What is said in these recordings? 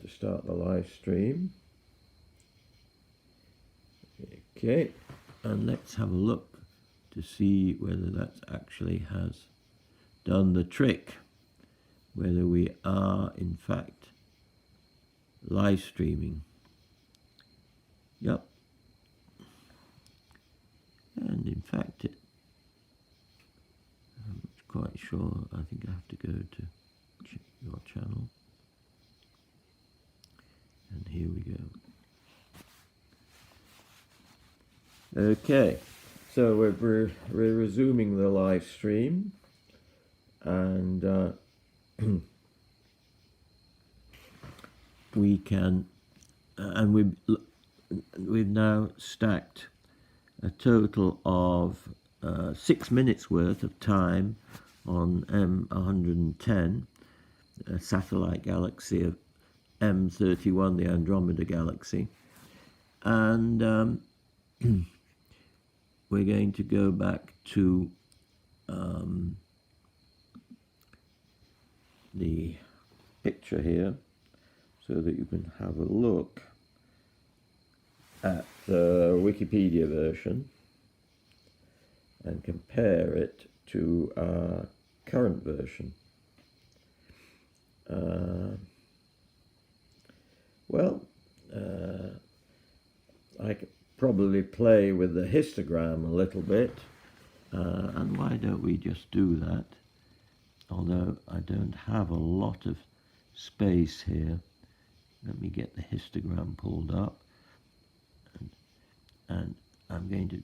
to start the live stream. Okay, and let's have a look to see whether that actually has done the trick, whether we are in fact live streaming. Yep. And in fact, I'm not quite sure. I think I have to go to your channel. And here we go. Okay, so we're resuming the live stream, and we can, and we've now stacked a total of 6 minutes worth of time on M110, a satellite galaxy of M31, the Andromeda galaxy, and we're going to go back to the picture here so that you can have a look at the Wikipedia version and compare it to our current version. I could probably play with the histogram a little bit, and why don't we just do that? Although I don't have a lot of space here. Let me get the histogram pulled up, and I'm going to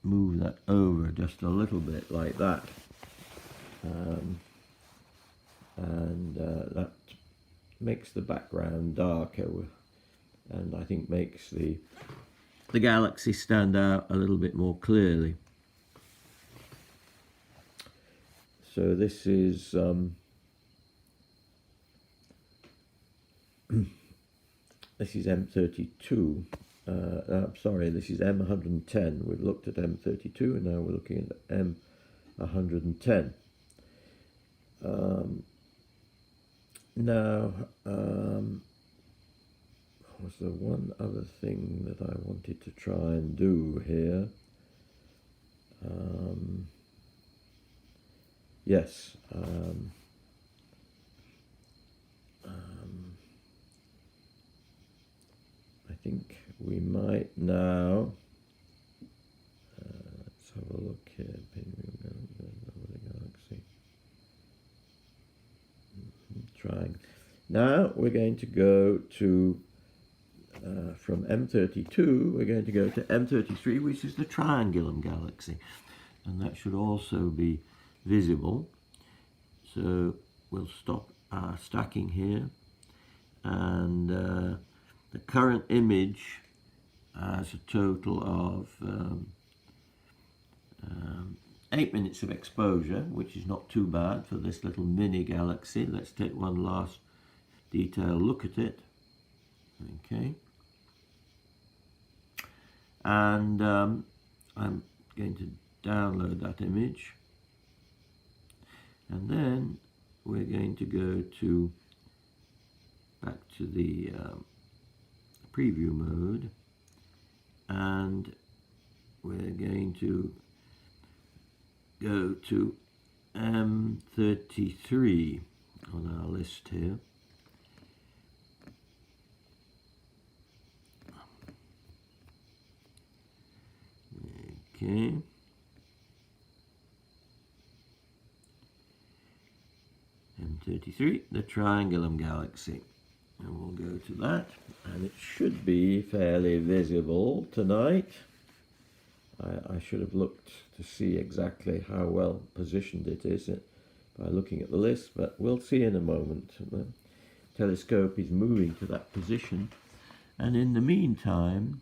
move that over just a little bit like that, and that makes the background darker, and I think makes the galaxy stand out a little bit more clearly. So this is this is M32. I'm sorry, this is M110. We've looked at M32 and now we're looking at M110. Was there one other thing that I wanted to try and do here? Yes. I think we might now. Let's have a look here. Galaxy. Trying. Now we're going to go to from M32. We're going to go to M33, which is the Triangulum galaxy, and that should also be visible. So we'll stop our stacking here, and the current image has a total of 8 minutes of exposure, which is not too bad for this little mini galaxy. Let's take one last detailed look at it. Okay, and I'm going to download that image, and then we're going to go to back to the preview mode, and we're going to go to M33 on our list here. Okay. M33, the Triangulum galaxy. And we'll go to that, and it should be fairly visible tonight. I should have looked to see exactly how well positioned it is by looking at the list, but we'll see in a moment. The telescope is moving to that position, and in the meantime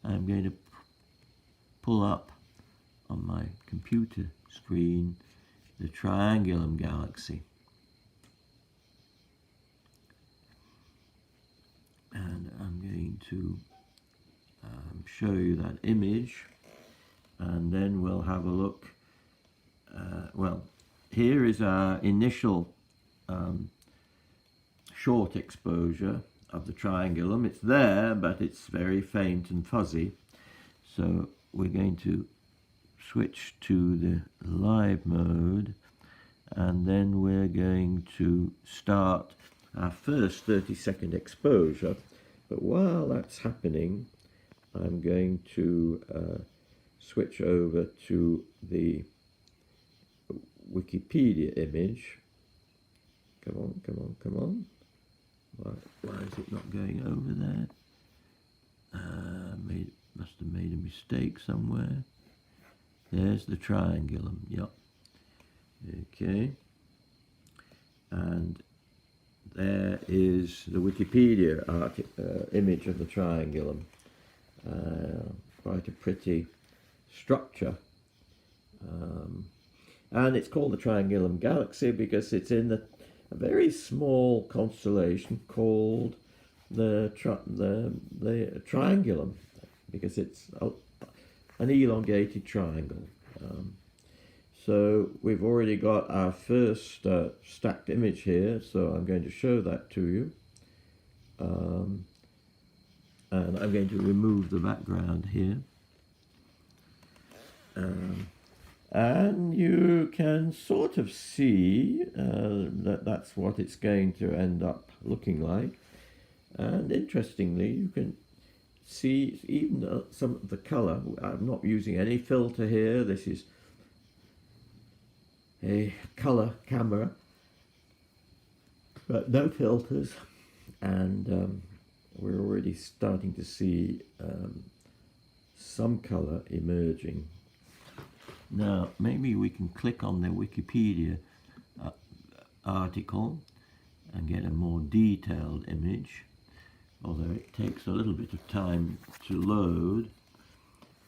I'm going to pull up on my computer screen the Triangulum galaxy, and I'm going to show you that image, and then we'll have a look. Well, here is our initial short exposure of the triangulum. It's there, but it's very faint and fuzzy. So we're going to switch to the live mode, and then we're going to start our first 30-second exposure. But while that's happening, I'm going to switch over to the Wikipedia image. Come on, come on, come on. Why is it not going over there? Must have made a mistake somewhere. There's the triangulum, yep. Okay. And there is the Wikipedia image of the triangulum. Quite a pretty structure. And it's called the Triangulum Galaxy because it's in a very small constellation called the Triangulum, because it's an elongated triangle. So we've already got our first stacked image here, so I'm going to show that to you. And I'm going to remove the background here. And you can sort of see that's what it's going to end up looking like. And interestingly, you can see even some of the colour. I'm not using any filter here. This is a colour camera, but no filters. And we're already starting to see some colour emerging. Now, maybe we can click on the Wikipedia article and get a more detailed image, although it takes a little bit of time to load.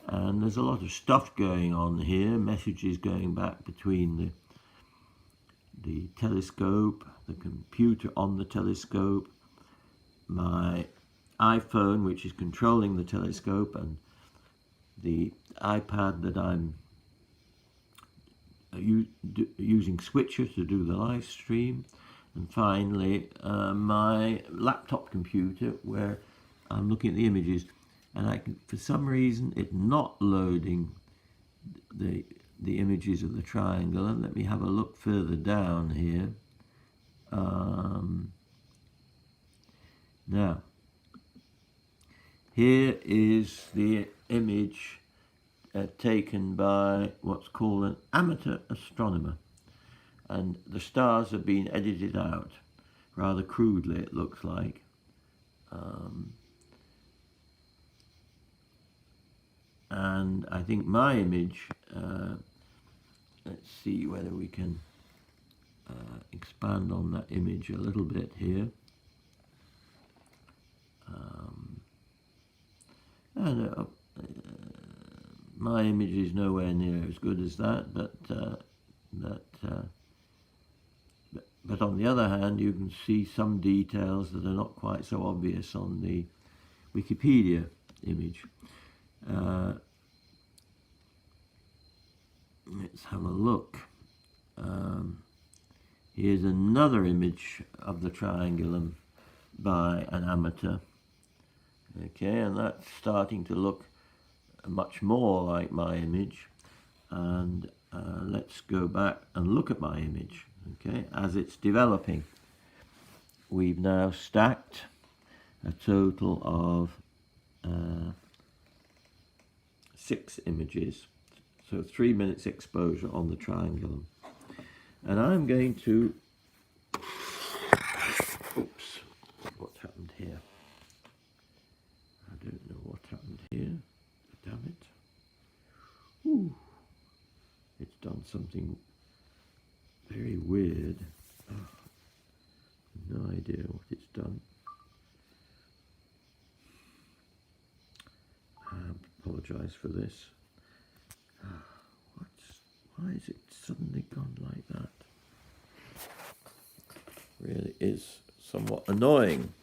And there's a lot of stuff going on here, messages going back between the telescope, the computer on the telescope, my iPhone, which is controlling the telescope, and the iPad that I'm using switcher to do the live stream, and finally my laptop computer where I'm looking at the images, and I can, for some reason, it's not loading the images of the triangle. And let me have a look further down here. Now, here is the image taken by what's called an amateur astronomer, and the stars have been edited out rather crudely, it looks like. And I think my image, let's see whether we can expand on that image a little bit here. My image is nowhere near as good as that, but on the other hand, you can see some details that are not quite so obvious on the Wikipedia image. Let's have a look. Here's another image of the triangulum by an amateur. Okay, and that's starting to look much more like my image. And let's go back and look at my image. Okay, as it's developing, we've now stacked a total of 6 images, so 3 minutes exposure on the triangulum. And I'm going to, oops, what happened here? I don't know what happened here. Damn it. Ooh. It's done something very weird. Oh, no idea what it's done. I apologise for this. Why is it suddenly gone like that? Really is somewhat annoying.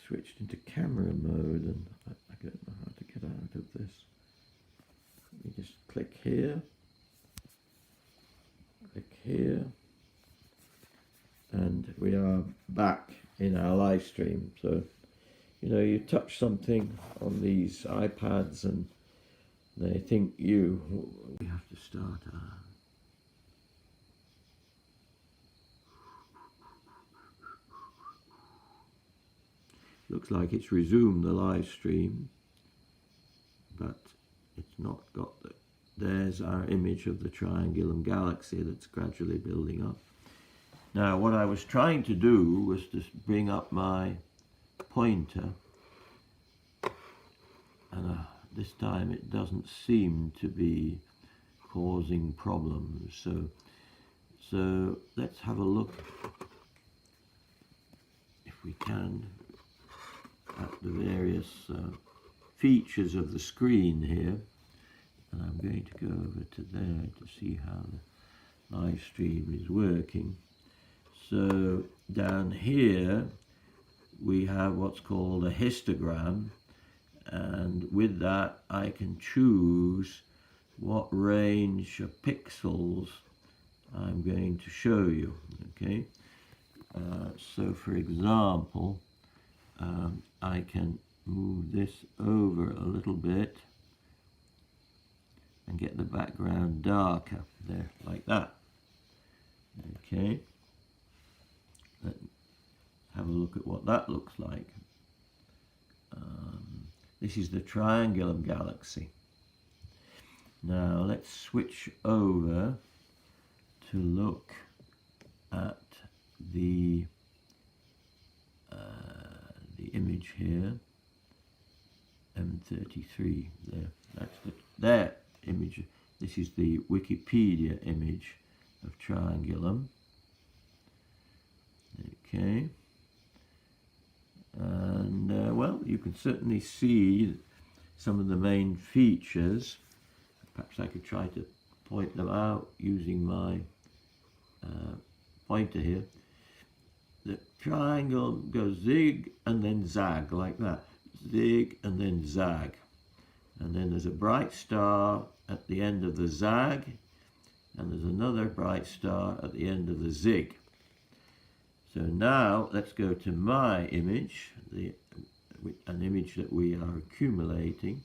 Switched into camera mode, and I don't know how to get out of this. Let me just click here, and we are back in our live stream. So, you know, you touch something on these iPads and they think we have to start. Looks like it's resumed the live stream, but it's not got the. There's our image of the Triangulum galaxy that's gradually building up. Now, what I was trying to do was to bring up my pointer, and this time it doesn't seem to be causing problems. So let's have a look, if we can, at the various features of the screen here. And I'm going to go over to there to see how the live stream is working. So down here we have what's called a histogram, and with that I can choose what range of pixels I'm going to show you. Okay, so for example, I can move this over a little bit and get the background darker there, like that. Okay, let's have a look at what that looks like. This is the Triangulum galaxy. Now let's switch over to look at the image here, M33. There, that's their image. This is the Wikipedia image of Triangulum. Okay, and well, you can certainly see some of the main features. Perhaps I could try to point them out using my pointer here. The triangle goes zig and then zag, like that. Zig and then zag. And then there's a bright star at the end of the zag, and there's another bright star at the end of the zig. So now let's go to my image, an image that we are accumulating.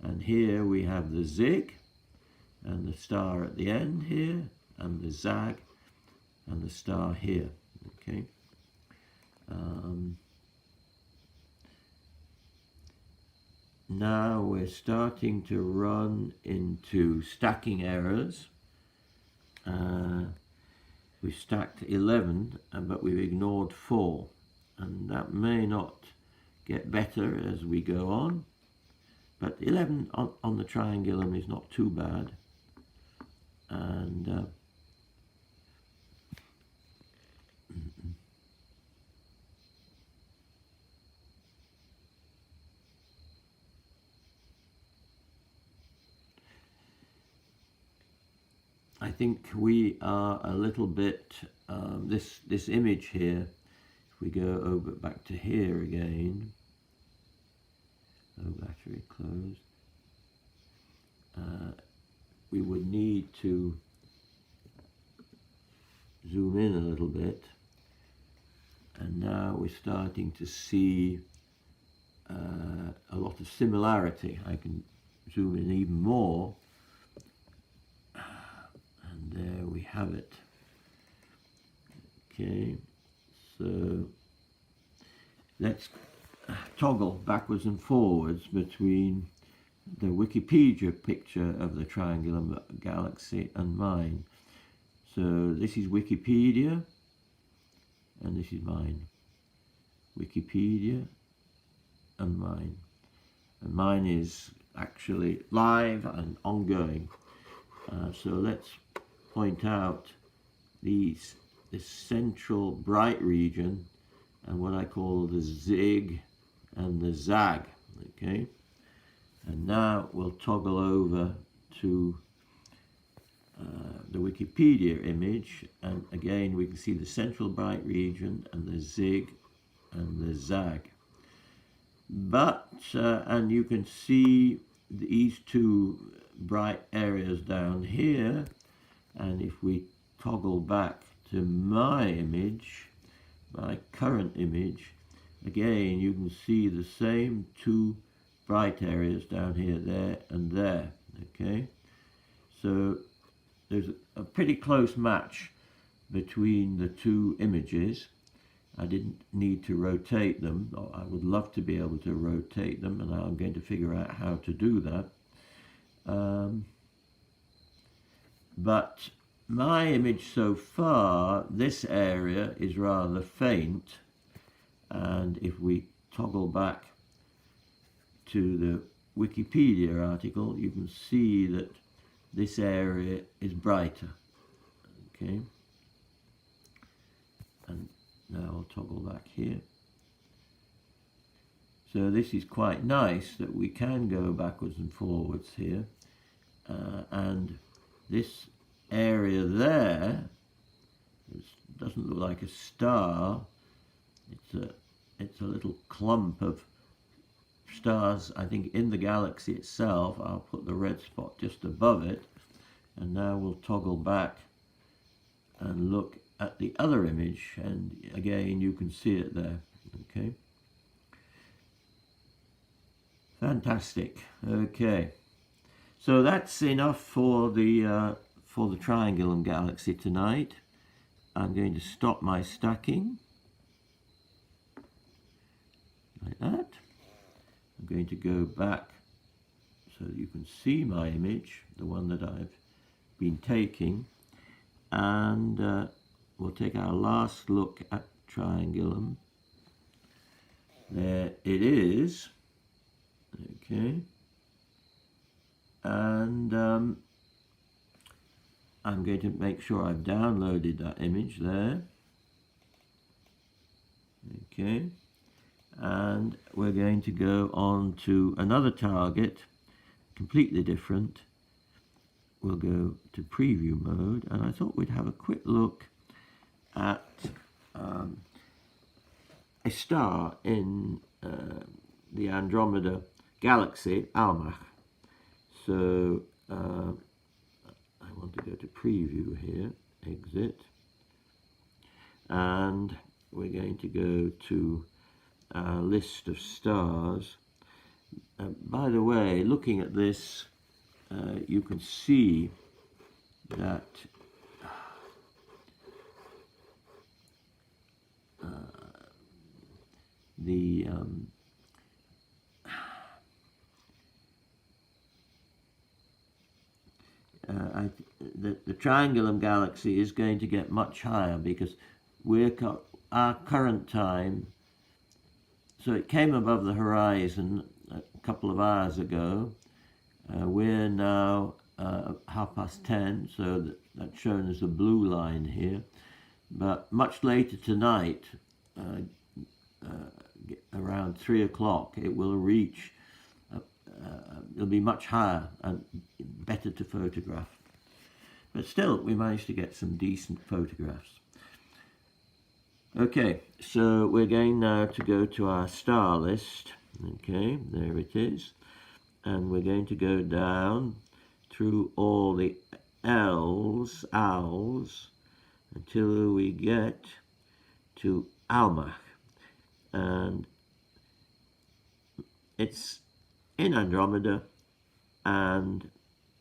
And here we have the zig and the star at the end here, and the zag and the star here. Okay. Now we're starting to run into stacking errors. We stacked 11, but we've ignored 4, and that may not get better as we go on, but 11 on the Triangulum is not too bad. And I think we are a little bit, this image here, if we go over back to here again, battery closed, we would need to zoom in a little bit, and now we're starting to see a lot of similarity. I can zoom in even more. There we have it. Okay, so let's toggle backwards and forwards between the Wikipedia picture of the Triangulum galaxy and mine. So this is Wikipedia, and this is mine. Wikipedia and mine. And mine is actually live and ongoing. So let's point out this central bright region and what I call the zig and the zag. Okay, and now we'll toggle over to the Wikipedia image, and again we can see the central bright region and the zig and the zag. But and you can see these two bright areas down here. And if we toggle back to my image, my current image, again you can see the same two bright areas down here, there and there. Okay, so there's a pretty close match between the two images. I didn't need to rotate them. I would love to be able to rotate them, and I'm going to figure out how to do that. But my image so far, this area is rather faint, and if we toggle back to the Wikipedia article, you can see that this area is brighter. Okay, and now I'll toggle back here. So this is quite nice that we can go backwards and forwards here, and this area there doesn't look like a star. It's a little clump of stars, I think, in the galaxy itself. I'll put the red spot just above it, and now we'll toggle back and look at the other image, and again you can see it there. Okay, fantastic. Okay, so that's enough for the Triangulum galaxy tonight. I'm going to stop my stacking like that. I'm going to go back so that you can see my image, the one that I've been taking, and we'll take our last look at Triangulum. There it is. Okay, and I'm going to make sure I've downloaded that image there. Okay, and we're going to go on to another target, completely different. We'll go to preview mode, and I thought we'd have a quick look at a star in the Andromeda galaxy, Almach. So I want to go to preview here, exit, and we're going to go to our list of stars. By the way, looking at this, you can see that the Triangulum galaxy is going to get much higher, because our current time, so it came above the horizon a couple of hours ago. We're now 10:30, so that's shown as the blue line here. But much later tonight, around 3 o'clock, it will reach, it'll be much higher and better to photograph. But still, we managed to get some decent photographs. Okay, so we're going now to go to our star list. Okay, there it is. And we're going to go down through all the owls, until we get to Almach. And it's in Andromeda, and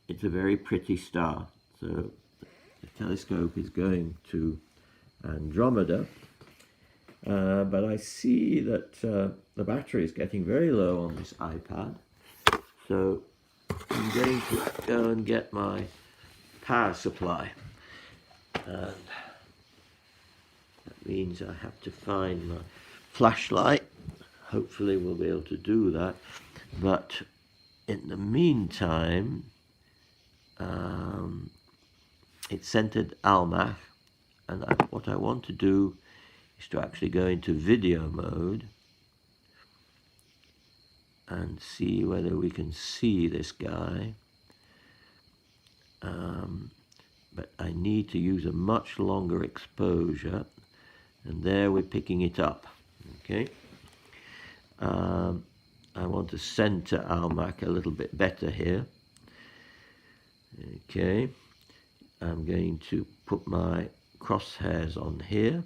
it's a very pretty star. So the telescope is going to Andromeda, but I see that the battery is getting very low on this iPad, so I'm going to go and get my power supply, and that means I have to find my flashlight. Hopefully we'll be able to do that, but in the meantime, it's centered Almach, and what I want to do is to actually go into video mode and see whether we can see this guy. But I need to use a much longer exposure, and there we're picking it up. Okay, I want to center Almach a little bit better here. Okay, I'm going to put my crosshairs on here,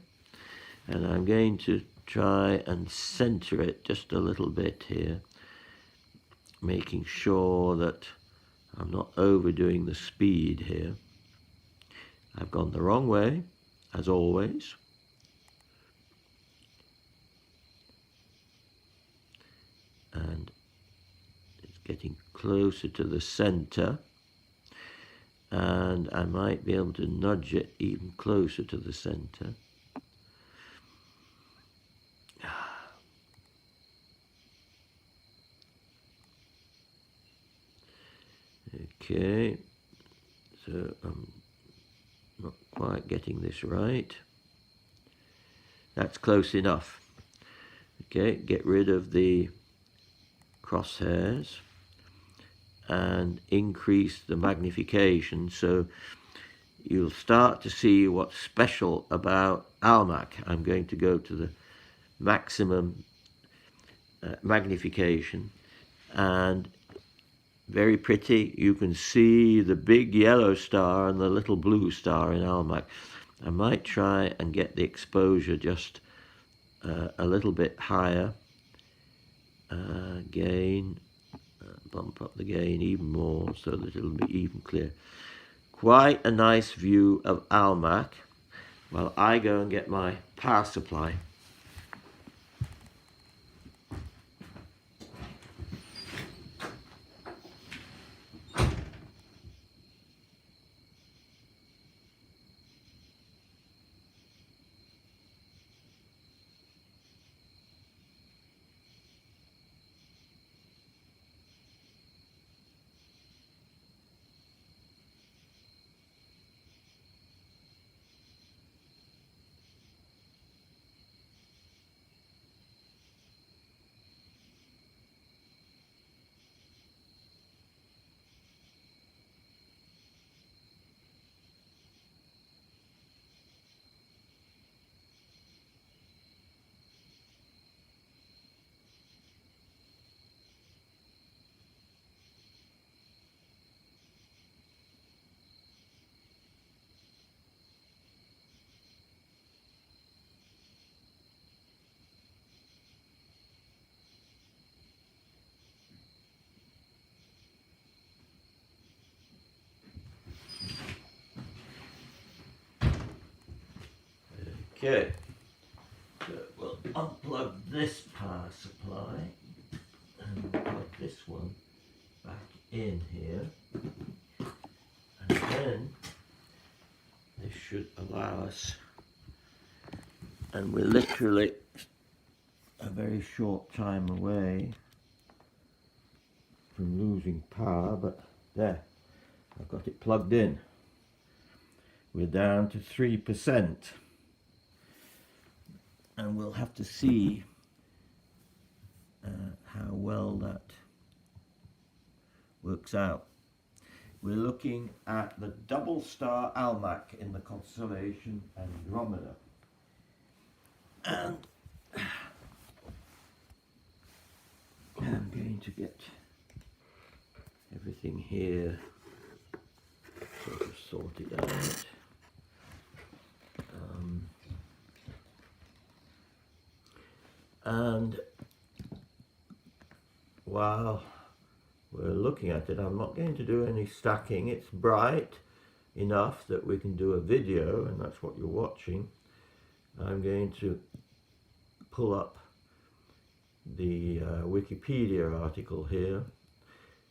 And I'm going to try and center it just a little bit here, making sure that I'm not overdoing the speed here. I've gone the wrong way, as always. And it's getting closer to the center. And I might be able to nudge it even closer to the center. Okay, so I'm not quite getting this right. That's close enough. Okay, get rid of the crosshairs and increase the magnification so you'll start to see what's special about Almach. I'm going to go to the maximum magnification, and very pretty. You can see the big yellow star and the little blue star in Almach. I might try and get the exposure just a little bit higher. Gain, bump up the gain even more so that it'll be even clear. Quite a nice view of Almach while I go and get my power supply. Okay, so we'll unplug this power supply and plug this one back in here, and then this should allow us, and we're literally a very short time away from losing power, but there, I've got it plugged in. We're down to 3%. And we'll have to see how well that works out. We're looking at the double star Almach in the constellation Andromeda. And I'm going to get everything here sort of sorted out. And while we're looking at it, I'm not going to do any stacking. It's bright enough that we can do a video, and that's what you're watching. I'm going to pull up the Wikipedia article here.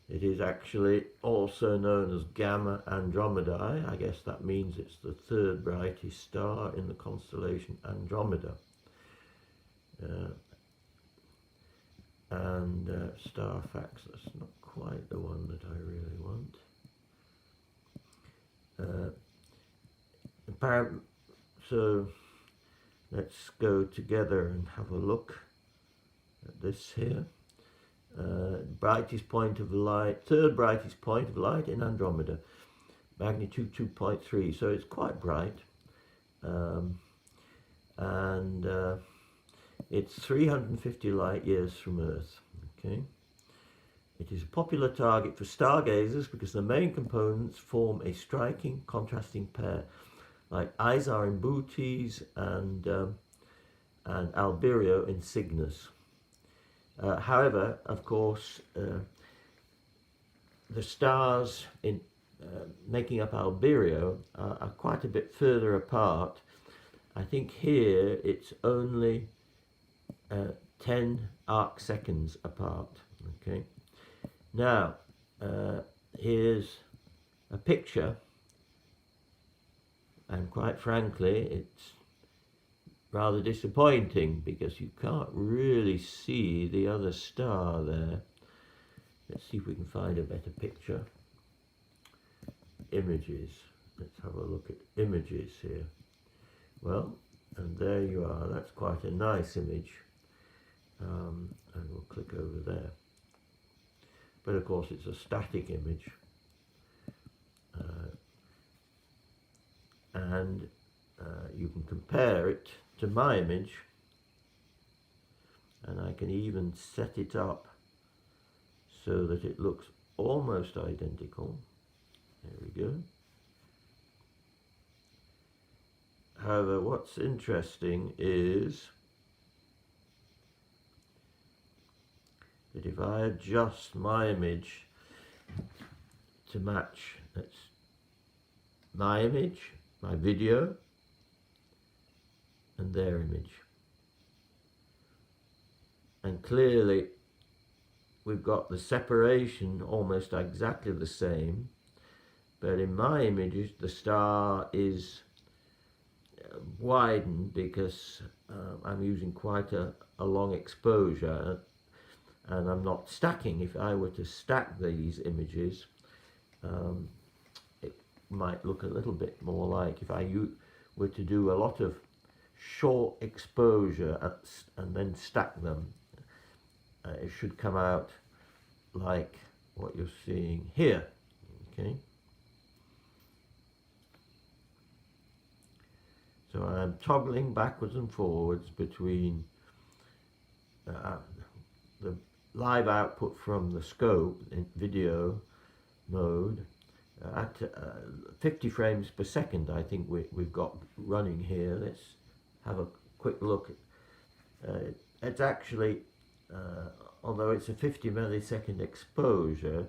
It is actually also known as Gamma Andromedae. I guess that means it's the third brightest star in the constellation Andromeda. And star facts, that's not quite the one that I really want. So let's go together and have a look at this here. Brightest point of light, third brightest point of light in Andromeda, magnitude 2.3, so it's quite bright. It's 350 light years from Earth. Okay, it is a popular target for stargazers because the main components form a striking contrasting pair, like Isar in Bootes and and Albireo in Cygnus. However, of course, the stars in making up Albireo are quite a bit further apart. I think here it's only 10 arc seconds apart. Okay. Now, here's a picture, and quite frankly, it's rather disappointing because you can't really see the other star there. Let's see if we can find a better picture. Images. Let's have a look at images here. Well, and there you are. That's quite a nice image. And we'll click over there. But of course it's a static image. And you can compare it to my image, and I can even set it up so that it looks almost identical. There we go. However, what's interesting is that if I adjust my image to match, that's my image, my video, and their image, and clearly we've got the separation almost exactly the same, but in my images the star is widened because I'm using quite a long exposure, and I'm not stacking. If I were to stack these images, it might look a little bit more like if I were to do a lot of short exposure and then stack them. It should come out like what you're seeing here. Okay. So I'm toggling backwards and forwards between the live output from the scope in video mode at 50 frames per second. I think we've got running here. Let's have a quick look. It's actually, although it's a 50 millisecond exposure,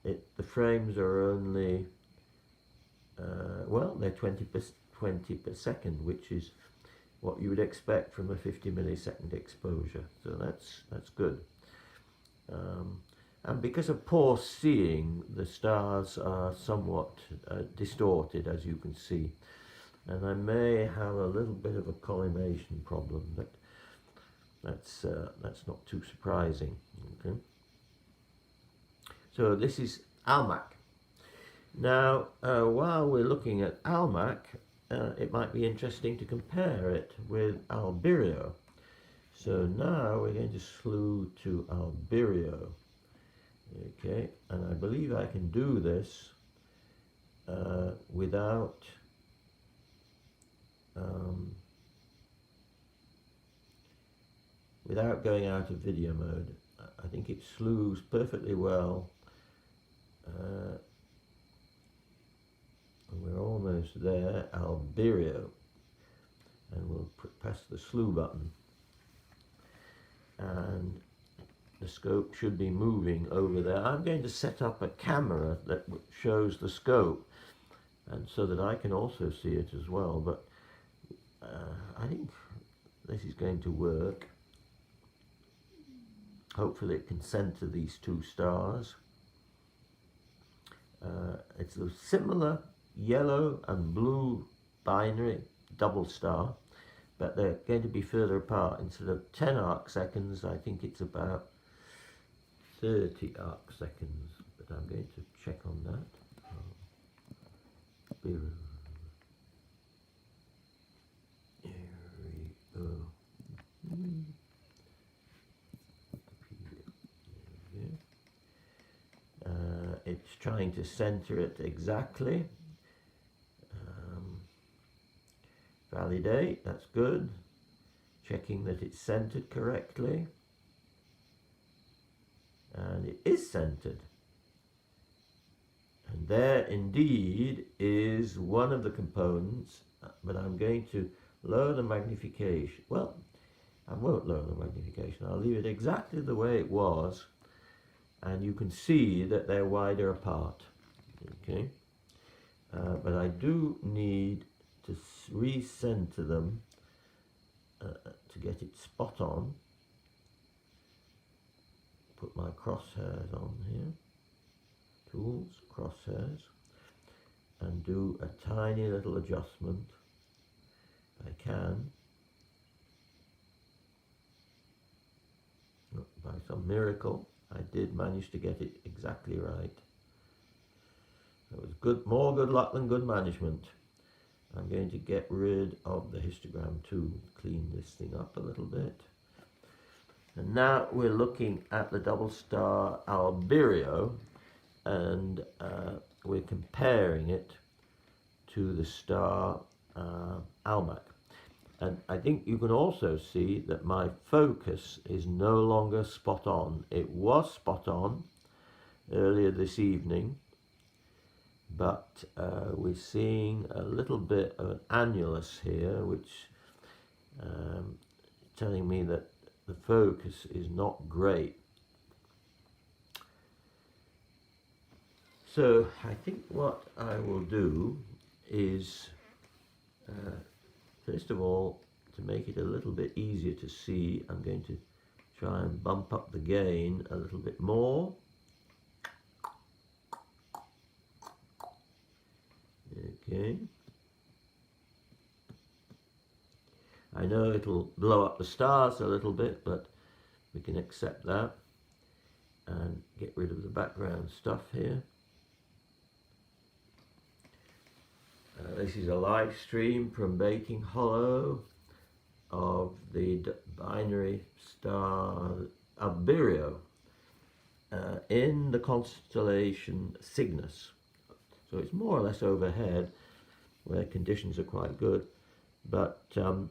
the frames are only, well, they're 20 per second, which is what you would expect from a 50 millisecond exposure. So that's good. And because of poor seeing, the stars are somewhat distorted, as you can see. And I may have a little bit of a collimation problem, but that's not too surprising. Okay. So this is Almach. Now, while we're looking at Almach, it might be interesting to compare it with Albireo. So now we're going to slew to Albireo. Okay, and I believe I can do this without going out of video mode. I think it slews perfectly well. We're almost there, Albireo, and we'll press the slew button, and the scope should be moving over there. I'm going to set up a camera that shows the scope, and so that I can also see it as well, but I think this is going to work. Hopefully it can center these two stars. It's a similar yellow and blue binary double star, but they're going to be further apart. Instead of 10 arc seconds, I think it's about 30 arc seconds, but I'm going to check on that. Here we go. It's trying to center it exactly. Validate, that's good. Checking that it's centered correctly. And it is centered. And there indeed is one of the components, but I'm going to lower the magnification. Well, I won't lower the magnification. I'll leave it exactly the way it was, and you can see that they're wider apart. Okay, but I do need to recenter them to get it spot on. Put my crosshairs on here, tools, crosshairs, and do a tiny little adjustment if I can. By some miracle, I did manage to get it exactly right. It was good, more good luck than good management. I'm going to get rid of the histogram too, clean this thing up a little bit. And now we're looking at the double star Albireo, and we're comparing it to the star Almach. And I think you can also see that my focus is no longer spot on. It was spot on earlier this evening, but we're seeing a little bit of an annulus here, which telling me that the focus is not great. So I think what I will do is, first of all, to make it a little bit easier to see, I'm going to try and bump up the gain a little bit more. Okay. I know it'll blow up the stars a little bit, but we can accept that and get rid of the background stuff here. This is a live stream from Baking Hollow of the binary star Albireo in the constellation Cygnus. So it's more or less overhead, where conditions are quite good, but a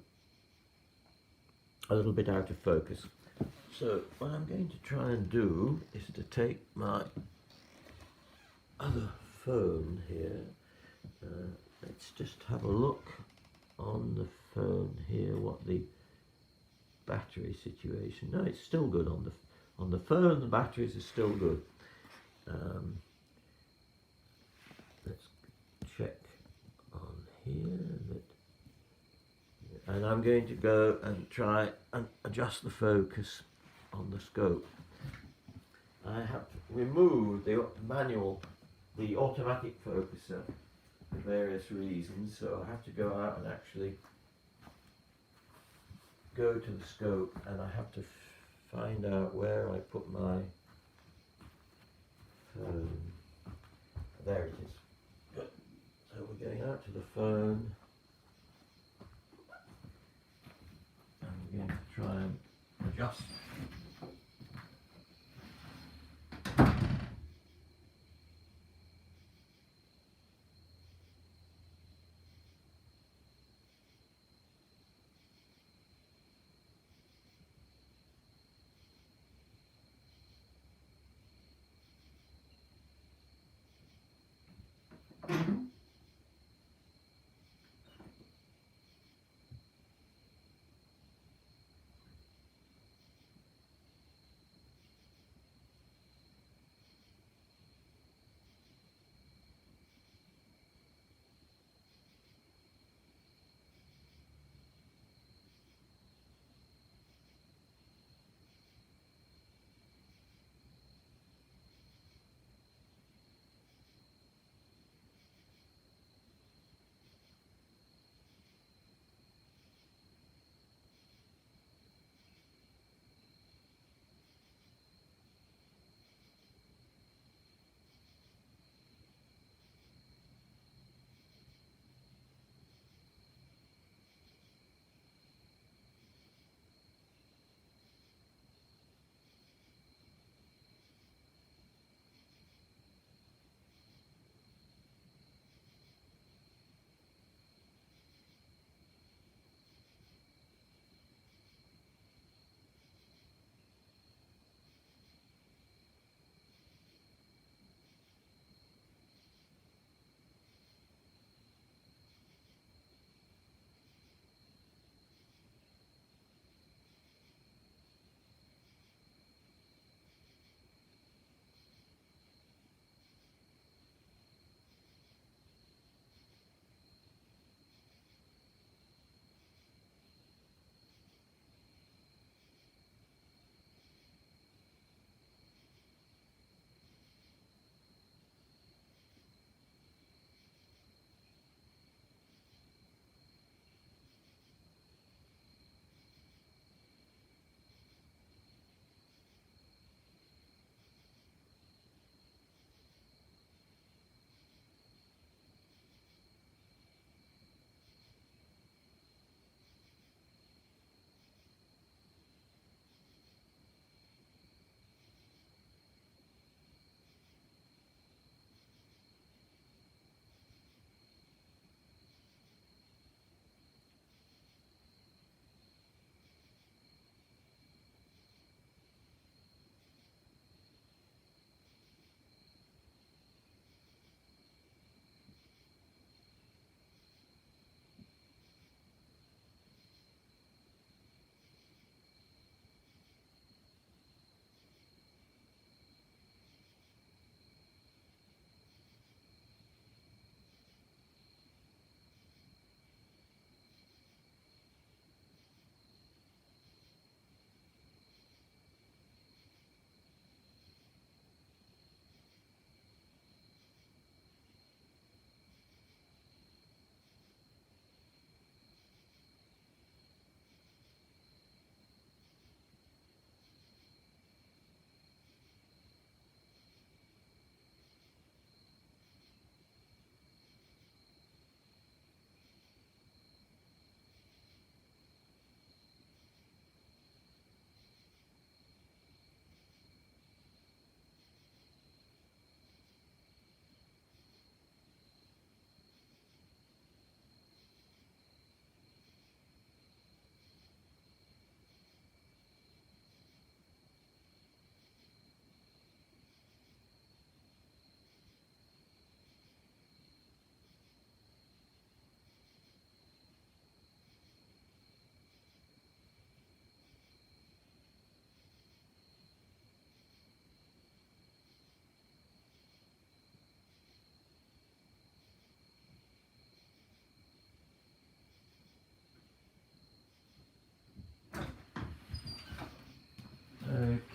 little bit out of focus. So what I'm going to try and do is to take my other phone here. Let's just have a look on the phone here what the battery situation. No, it's still good on the phone. The batteries are still good. Let's check on here and I'm going to go and try and adjust the focus on the scope. I have removed the automatic focuser for various reasons, so I have to go out and actually go to the scope, and I have to find out where I put my phone. There it is. Good. So we're going out to the phone. I'm going to try and adjust.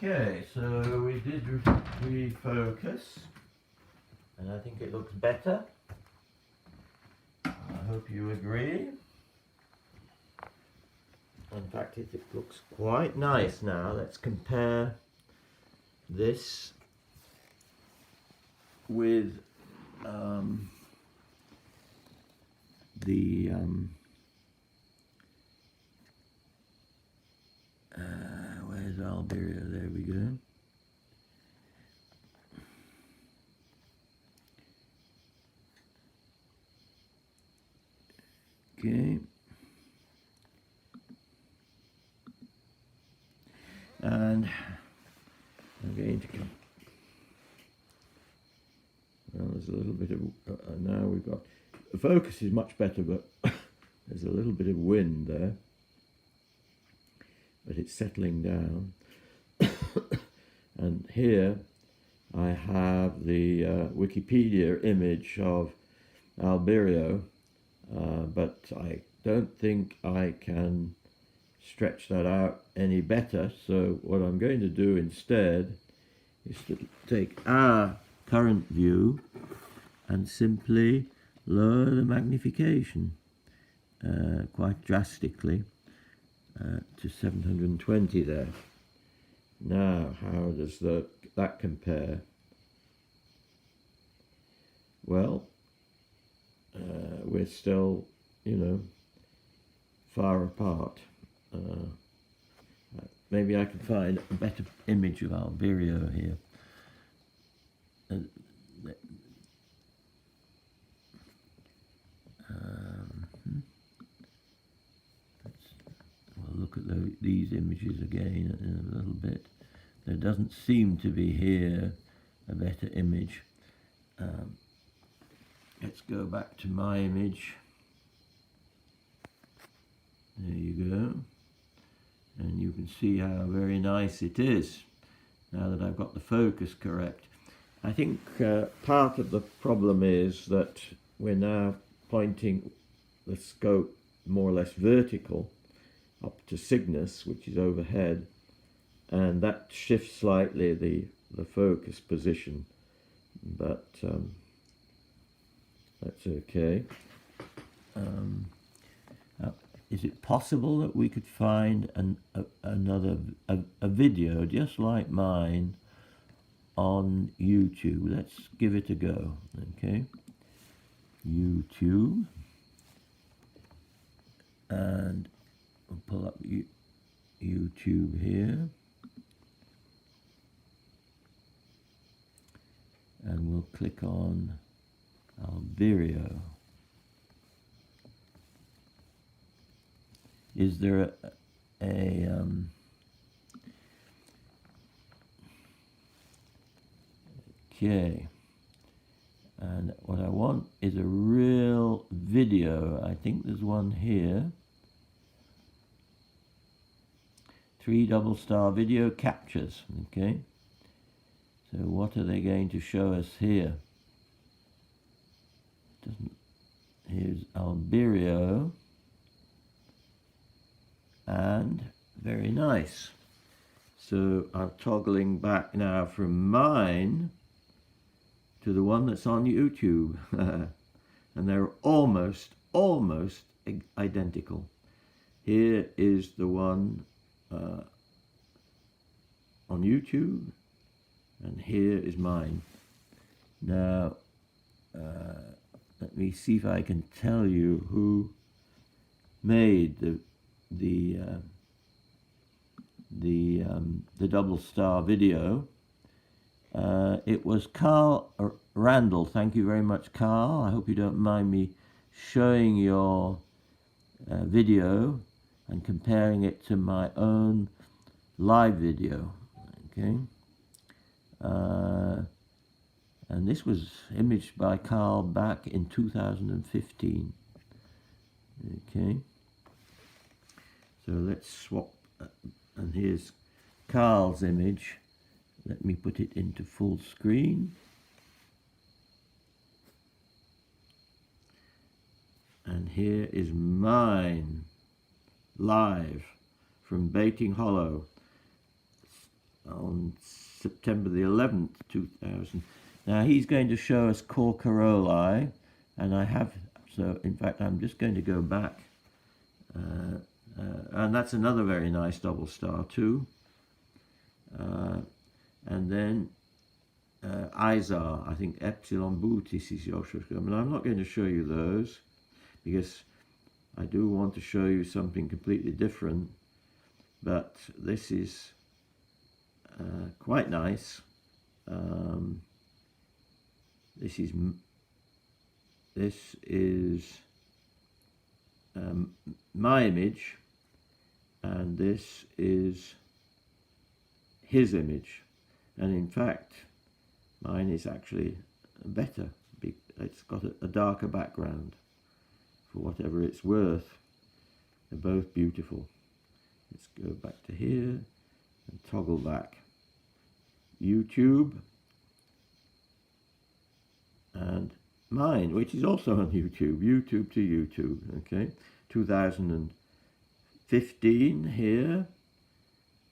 Okay, so we did refocus, and I think it looks better. I hope you agree. In fact, it looks quite nice now. Let's compare this with the where's Alberio? There we go. Okay. And I'm going to come. Well, there's a little bit of now we've got the focus is much better, but there's a little bit of wind there, but it's settling down. And here I have the Wikipedia image of Alberio, but I don't think I can stretch that out any better. So what I'm going to do instead is to take our current view and simply lower the magnification quite drastically to 720 there. Now, how does that compare? Well, we're still, you know, far apart. Maybe I can find a better image of Alberio here. We'll look at these images again in a little bit. There doesn't seem to be here a better image. Let's go back to my image. There you go. And you can see how very nice it is now that I've got the focus correct. I think part of the problem is that we're now pointing the scope more or less vertical up to Cygnus, which is overhead, and that shifts slightly the focus position, but that's okay. Is it possible that we could find another video just like mine on YouTube? Let's give it a go. Okay, YouTube, and we'll pull up YouTube here, and we'll click on Alberio. Is there okay, and what I want is a real video. I think there's one here. 3 double star video captures. Okay, so what are they going to show us here? Here's Alberio, and very nice. So I'm toggling back now from mine to the one that's on YouTube, and they're almost identical. Here is the one on YouTube, and here is mine. Now let me see if I can tell you who made the double star video. It was Carl Randall. Thank you very much, Carl. I hope you don't mind me showing your video and comparing it to my own live video. Okay, and this was imaged by Carl back in 2015. Okay, so let's swap, and here's Carl's image. Let me put it into full screen. And here is mine, live from Baiting Hollow. on September the 11th, 2000. Now he's going to show us Corcaroli, and I have, so in fact I'm just going to go back, and that's another very nice double star too. And then Izar, I think Epsilon Bootis is Yoshua. I mean, I'm not going to show you those because I do want to show you something completely different, but this is quite nice. This is my image, and this is his image, and in fact mine is actually better. It's got a darker background. For whatever it's worth, they're both beautiful. Let's go back to here and toggle back. YouTube, and mine, which is also on YouTube, YouTube to YouTube, okay, 2015 here,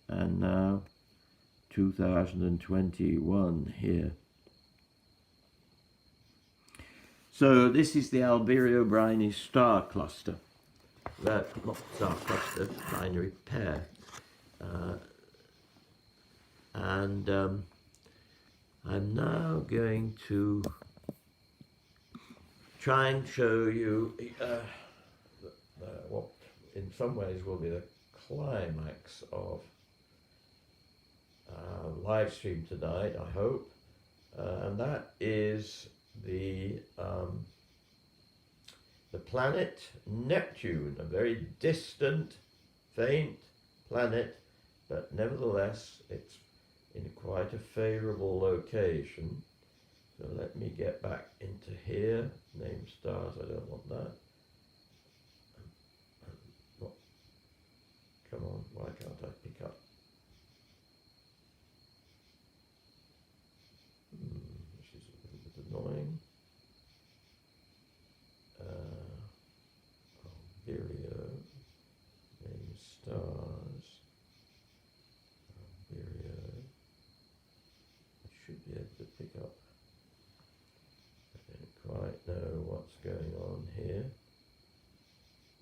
and now 2021 here. So this is the Albireo-Briney star cluster, not star cluster, binary pair, and I'm now going to try and show you what in some ways will be the climax of live stream tonight, I hope, and that is the planet Neptune, a very distant, faint planet, but nevertheless it's in quite a favorable location. So let me get back into here, name stars, I don't want that. Come on, why can't I pick up? This is a little bit annoying. Albireo, name stars, Albireo. I should be able to pick up. I don't quite know what's going on here.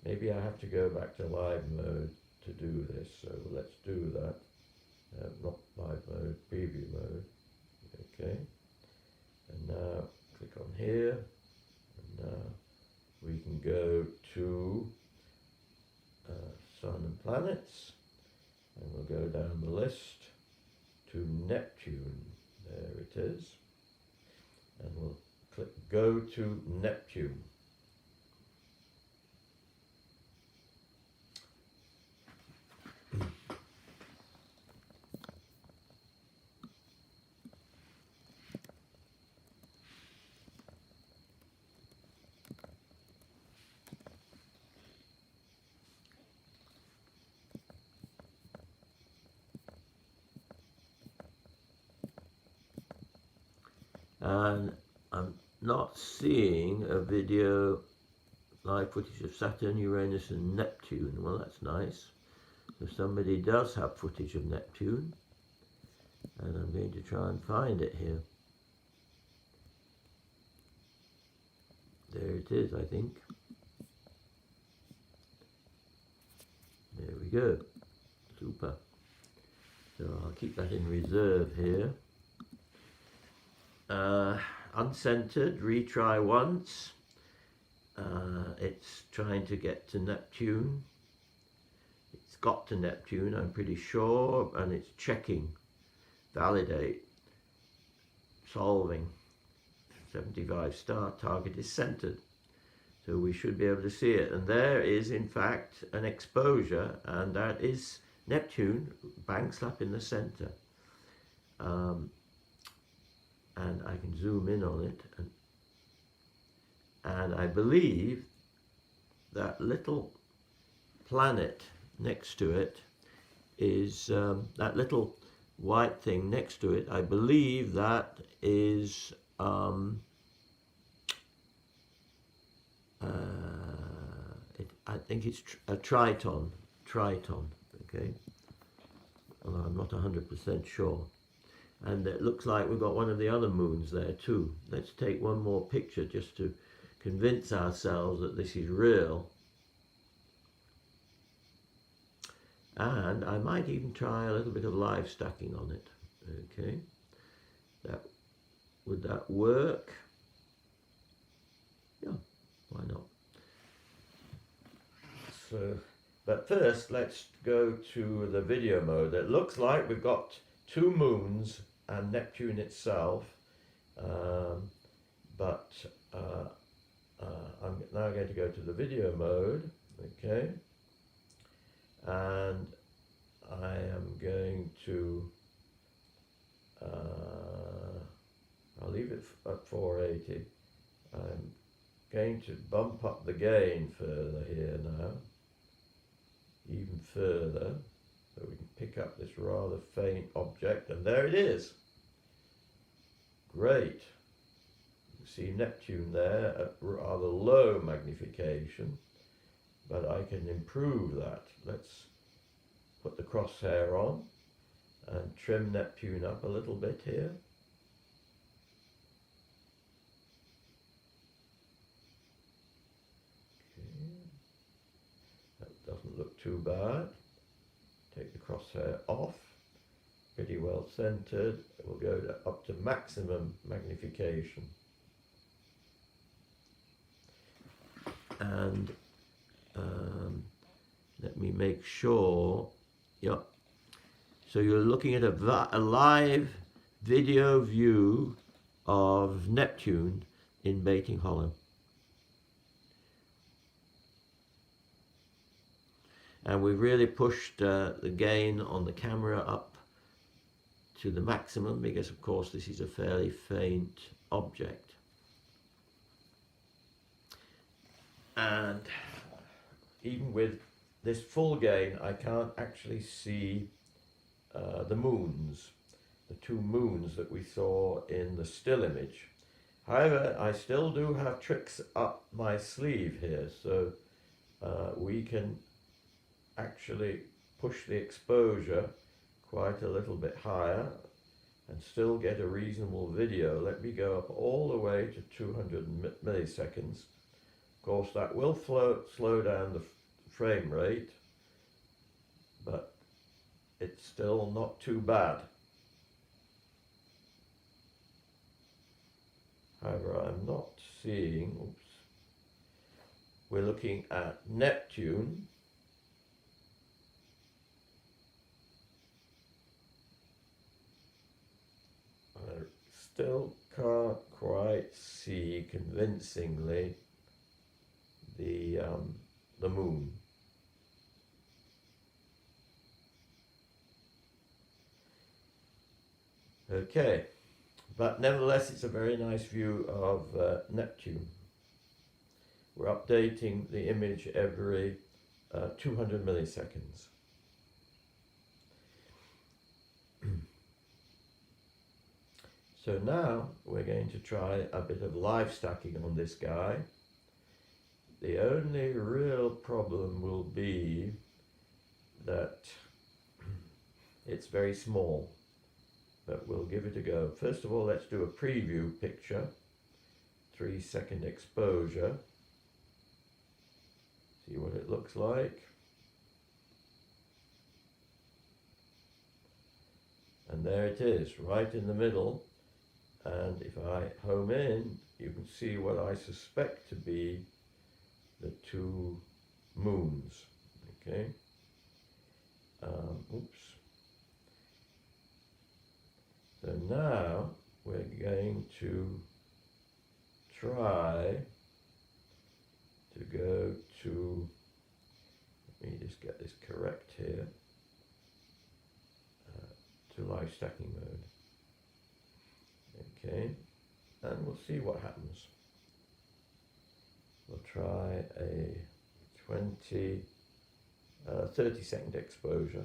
Maybe I have to go back to live mode to do this, so let's do that. Not live mode, preview mode. Okay, and now click on here, and now we can go to Sun and Planets, and we'll go down the list to Neptune. There it is, and we'll click Go to Neptune. And I'm not seeing a video live footage of Saturn, Uranus and Neptune. Well, that's nice. So somebody does have footage of Neptune, and I'm going to try and find it here. There it is, I think. There we go. Super. So I'll keep that in reserve here. Uncentered, retry once. It's trying to get to Neptune. It's got to Neptune, I'm pretty sure, and it's checking, validate, solving. 75 star, target is centered. So we should be able to see it. And there is, in fact, an exposure, and that is Neptune, bang slap in the center. And I can zoom in on it, and I believe that little planet next to it is that little white thing next to it. I believe that is I think it's a Triton. Okay, although I'm not 100% sure. And it looks like we've got one of the other moons there too. Let's take one more picture just to convince ourselves that this is real. And I might even try a little bit of live stacking on it. Okay, would that work? Yeah, why not? So, but first let's go to the video mode. It looks like we've got two moons and Neptune itself, but I'm now going to go to the video mode, okay, and I am going to I'll leave it at 480. I'm going to bump up the gain further here now, even further, so we can pick up this rather faint object, and there it is. Great. You see Neptune there at rather low magnification, but I can improve that. Let's put the crosshair on and trim Neptune up a little bit here. Doesn't look too bad. Take the crosshair off. Pretty well centered. We'll go up to maximum magnification. And let me make sure. Yep. So you're looking at a live video view of Neptune in Baiting Hollow. And we've really pushed the gain on the camera up to the maximum because, of course, this is a fairly faint object. And even with this full gain, I can't actually see the moons, the two moons that we saw in the still image. However, I still do have tricks up my sleeve here, so we can actually push the exposure quite a little bit higher and still get a reasonable video. Let me go up all the way to 200 milliseconds. Of course, that will slow down the frame rate, but it's still not too bad. However, I'm not seeing, oops, we're looking at Neptune. I still can't quite see convincingly the moon. Okay, but nevertheless it's a very nice view of Neptune. We're updating the image every 200 milliseconds. So now we're going to try a bit of live stacking on this guy. The only real problem will be that it's very small, but we'll give it a go. First of all, let's do a preview picture, 3-second exposure. See what it looks like. And there it is, right in the middle. And if I home in, you can see what I suspect to be the two moons. Okay. Oops. So now we're going to try to go to, let me just get this correct here, to live stacking mode. Okay, and we'll see what happens. We'll try a 30-second exposure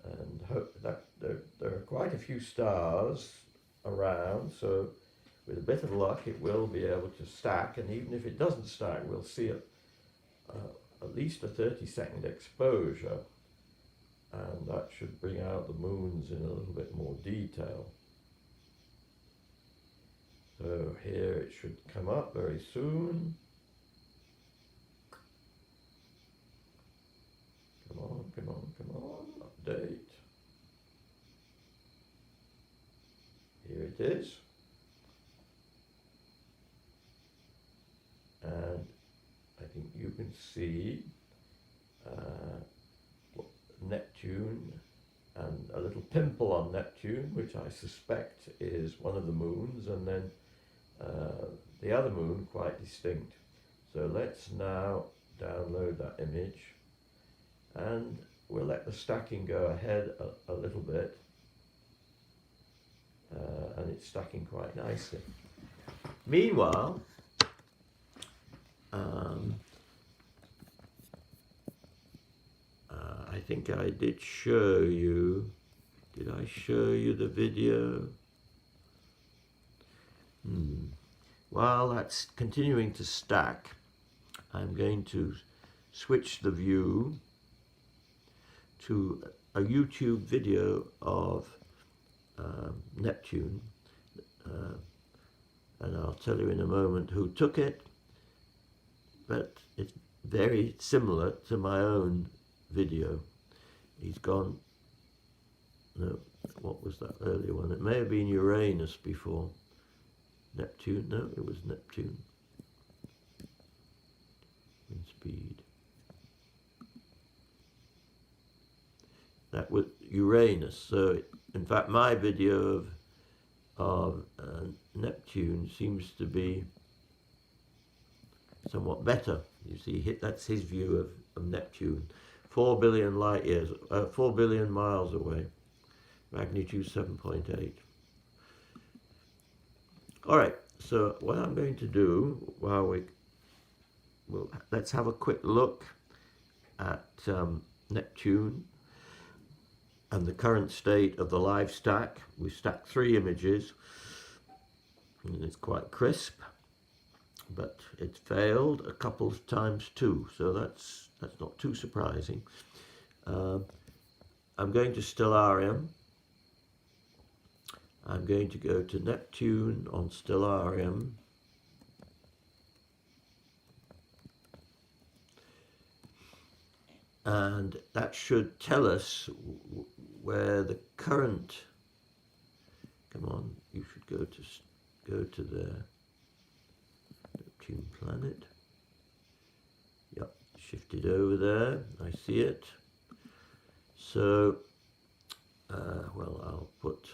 and hope that there are quite a few stars around, so with a bit of luck it will be able to stack, and even if it doesn't stack, we'll see at least a 30-second exposure, and that should bring out the moons in a little bit more detail. So here it should come up very soon. Come on, come on, come on, update. Here it is. And I think you can see Neptune and a little pimple on Neptune, which I suspect is one of the moons, and then the other moon quite distinct. So let's now download that image, and we'll let the stacking go ahead a little bit, and it's stacking quite nicely. Meanwhile, I think I did show you, did I show you the video? While that's continuing to stack, I'm going to switch the view to a YouTube video of Neptune, and I'll tell you in a moment who took it, but it's very similar to my own video. He's gone, no, what was that earlier one? It may have been Uranus before. Neptune, no, it was Neptune. In speed. That was Uranus. So, in fact, my video of Neptune seems to be somewhat better. You see, that's his view of Neptune. 4 billion light years, 4 billion miles away, magnitude 7.8. All right, so what I'm going to do while let's have a quick look at Neptune and the current state of the live stack. We stacked 3 images, and it's quite crisp, but it failed a couple of times too, so that's not too surprising. I'm going to Stellarium. I'm going to go to Neptune on Stellarium. And that should tell us where the current, come on, you should go to the Neptune planet. Yep, shifted over there, I see it. So, well, I'll put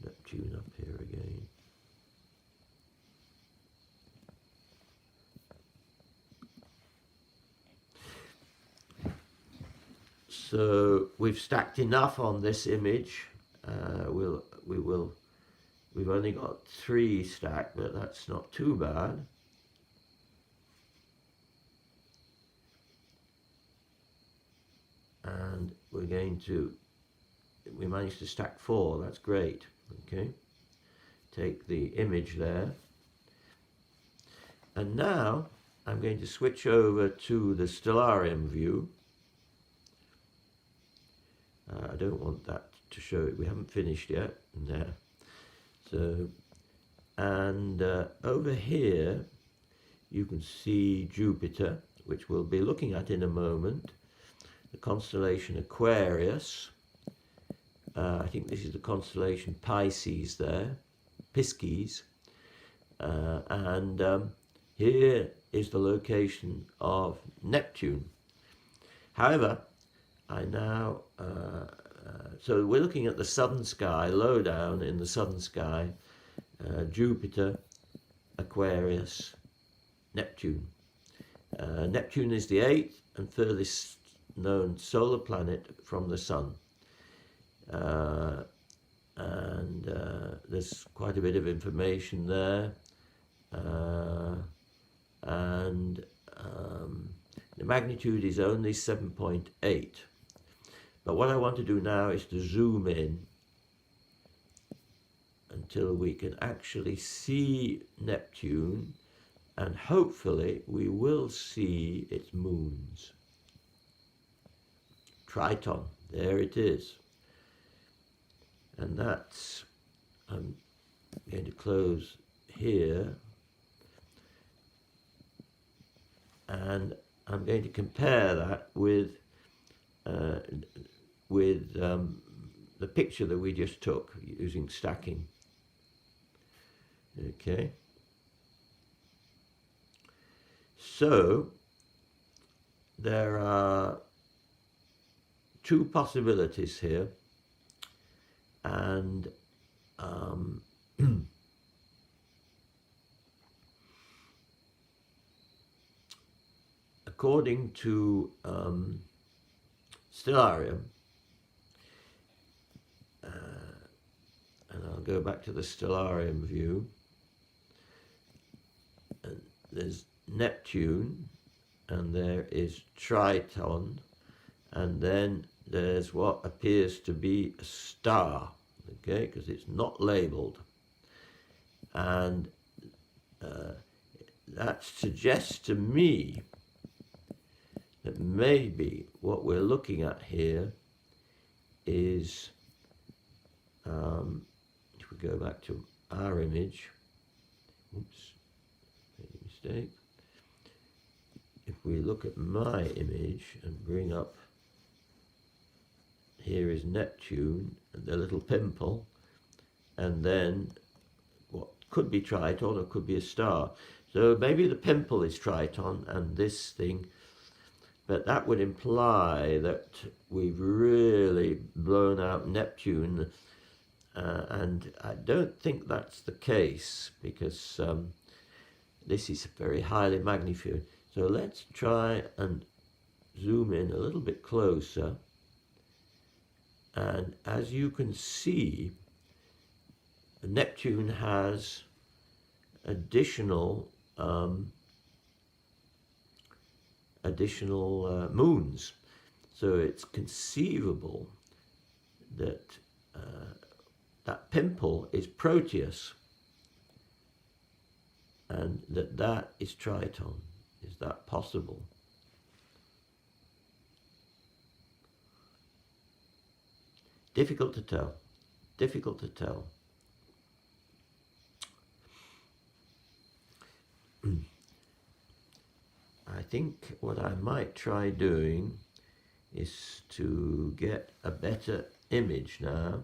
Neptune up here again. So we've stacked enough on this image. We've only got 3 stacked, but that's not too bad. And we're going to, we managed to stack 4, that's great. Okay, take the image there. And now I'm going to switch over to the Stellarium view. I don't want that to show it, we haven't finished yet there. So, and over here you can see Jupiter, which we'll be looking at in a moment, the constellation Aquarius. I think this is the constellation Pisces there, Pisces, and here is the location of Neptune. However, I now, so we're looking at the southern sky, low down in the southern sky, Jupiter, Aquarius, Neptune. Neptune is the 8th and furthest known solar planet from the Sun. And there's quite a bit of information there. And the magnitude is only 7.8. But what I want to do now is to zoom in until we can actually see Neptune, and hopefully we will see its moons. Triton, there it is. And that's, I'm going to close here, and I'm going to compare that with the picture that we just took using stacking. Okay. So there are two possibilities here, and according to Stellarium, and I'll go back to the Stellarium view, and there's Neptune, and there is Triton, and then there's what appears to be a star, okay, because it's not labeled. And that suggests to me that maybe what we're looking at here is, if we go back to our image, oops, made a mistake. If we look at my image and bring up, here is Neptune and the little pimple, and then what could be Triton or could be a star. So maybe the pimple is Triton and this thing, but that would imply that we've really blown out Neptune, and I don't think that's the case, because this is very highly magnified. So let's try and zoom in a little bit closer, and as you can see, Neptune has additional moons, so it's conceivable that that pimple is Proteus, and that is Triton. Is that possible? Difficult to tell. Difficult to tell. I think what I might try doing is to get a better image now.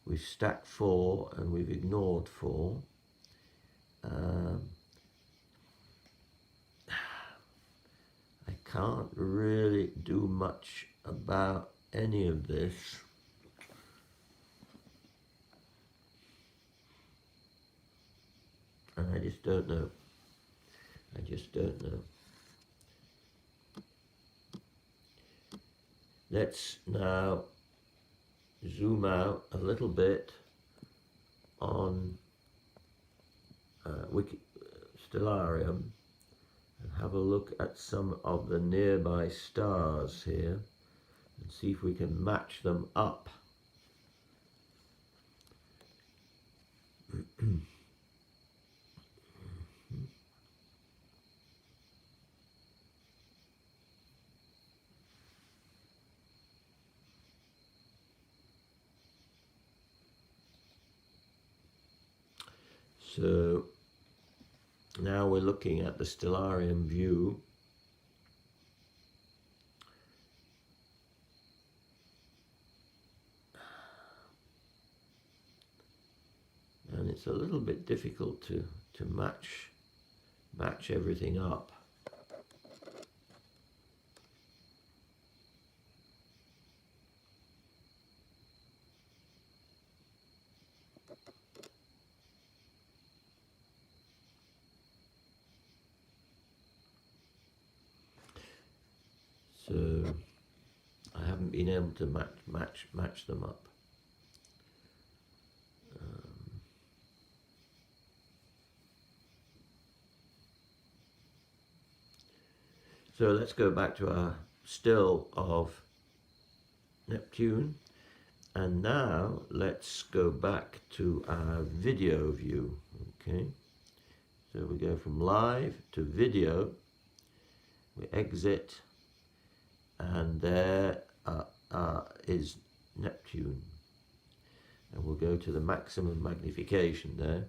We've stacked 4 and we've ignored 4. I can't really do much about any of this. And I just don't know. I just don't know. Let's now zoom out a little bit on Stellarium and have a look at some of the nearby stars here and see if we can match them up. So now we're looking at the Stellarium view. And it's a little bit difficult to match everything up. So I haven't been able to match them up. So let's go back to our still of Neptune, and now let's go back to our video view. Okay, so we go from live to video, we exit, and there is Neptune, and we'll go to the maximum magnification there.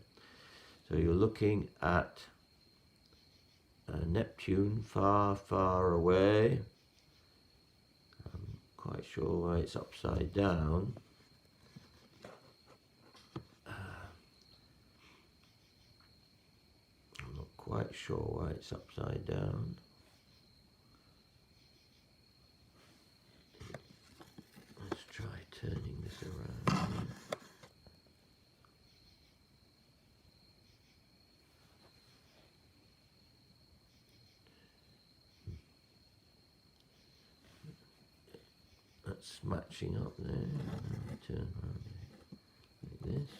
So you're looking at Neptune far, far away. I'm quite sure why it's upside down. I'm not quite sure why it's upside down. Let's try turning this around here. That's matching up there. Let me turn around like this.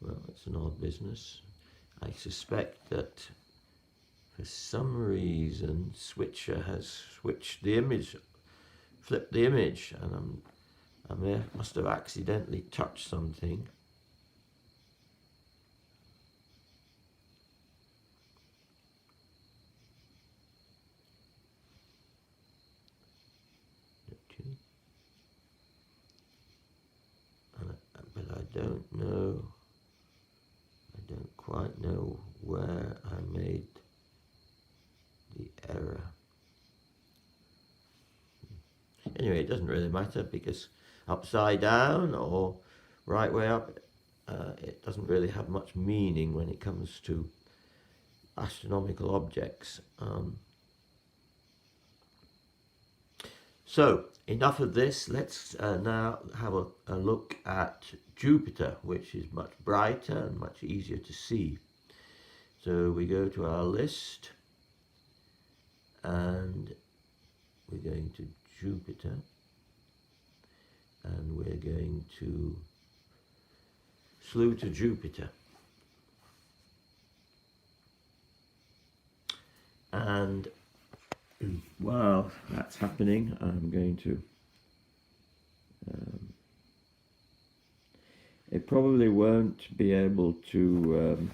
Well, it's an odd business. I suspect that for some reason Switcher has switched the image, flipped the image, and I must have accidentally touched something. But I don't know. I don't quite know where I made the error. Anyway, it doesn't really matter, because upside down or right way up, it doesn't really have much meaning when it comes to astronomical objects. So enough of this. Let's now have a look at Jupiter, which is much brighter and much easier to see. So we go to our list and we're going to Jupiter, and we're going to slew to Jupiter. And while that's happening, I'm going to it probably won't be able to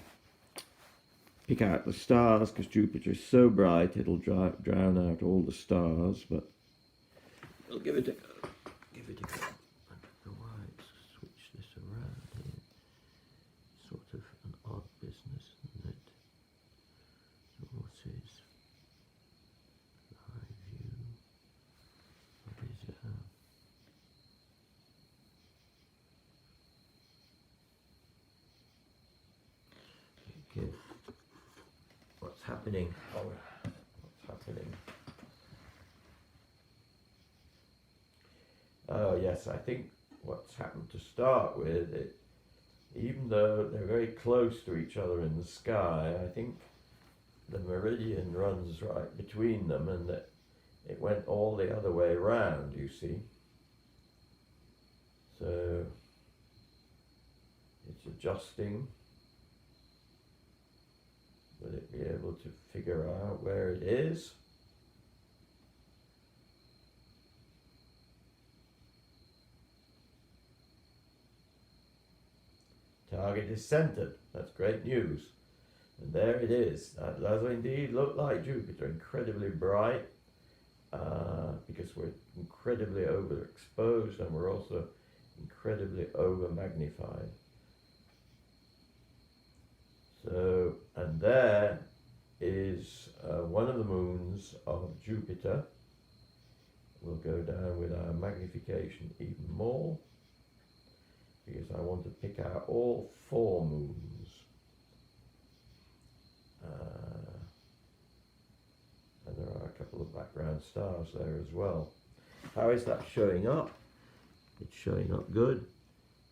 pick out the stars, because Jupiter is so bright it'll drown out all the stars, but we'll give it a go. Give it a go. I don't know why it's switched this around here. Sort of an odd business, isn't it? So what is live view? What is it? Okay. What's happening? What's happening? Oh yes, I think what's happened to start with it, even though they're very close to each other in the sky, I think the meridian runs right between them, and that it went all the other way around, you see. So it's adjusting. Will it be able to figure out where it is? Target is centered. That's great news. And there it is. That does indeed look like Jupiter. Incredibly bright, because we're incredibly overexposed, and we're also incredibly over magnified. So, and there is one of the moons of Jupiter. We'll go down with our magnification even more, because I want to pick out all 4 moons. And there are a couple of background stars there as well. How is that showing up? It's showing up good,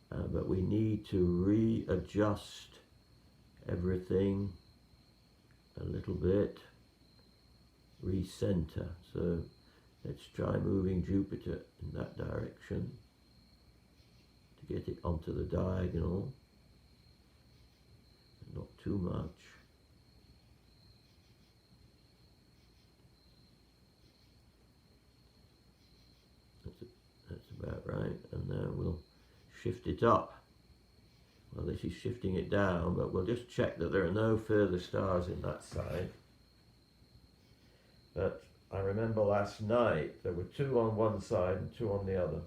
but we need to readjust everything a little bit, recenter. So let's try moving Jupiter in that direction to get it onto the diagonal, not too much. That's about right, and then we'll shift it up. Well, this is shifting it down, but we'll just check that there are no further stars in that side. But I remember last night there were 2 on one side and 2 on the other.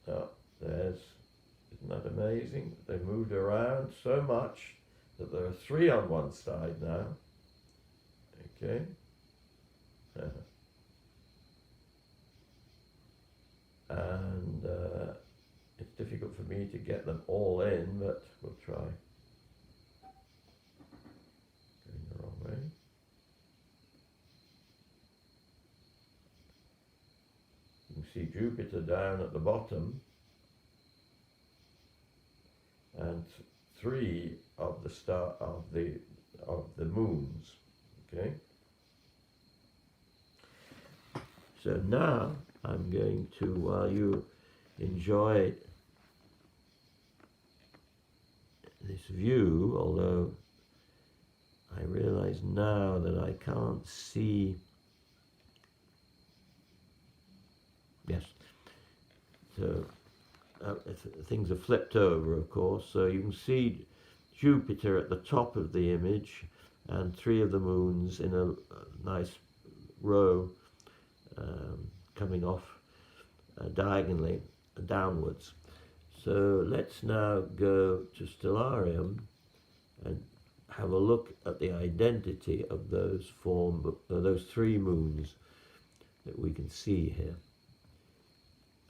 Oh, isn't that amazing? They've moved around so much that there are 3 on one side now. Okay. And it's difficult for me to get them all in, but we'll try. Going the wrong way. You can see Jupiter down at the bottom, and 3 of the moons. Okay. So now I'm going to, while you enjoy this view, although I realize now that I can't see. Yes. So things are flipped over, of course. So you can see Jupiter at the top of the image and 3 of the moons in a nice row coming off diagonally downwards. So let's now go to Stellarium and have a look at the identity of those those 3 moons that we can see here.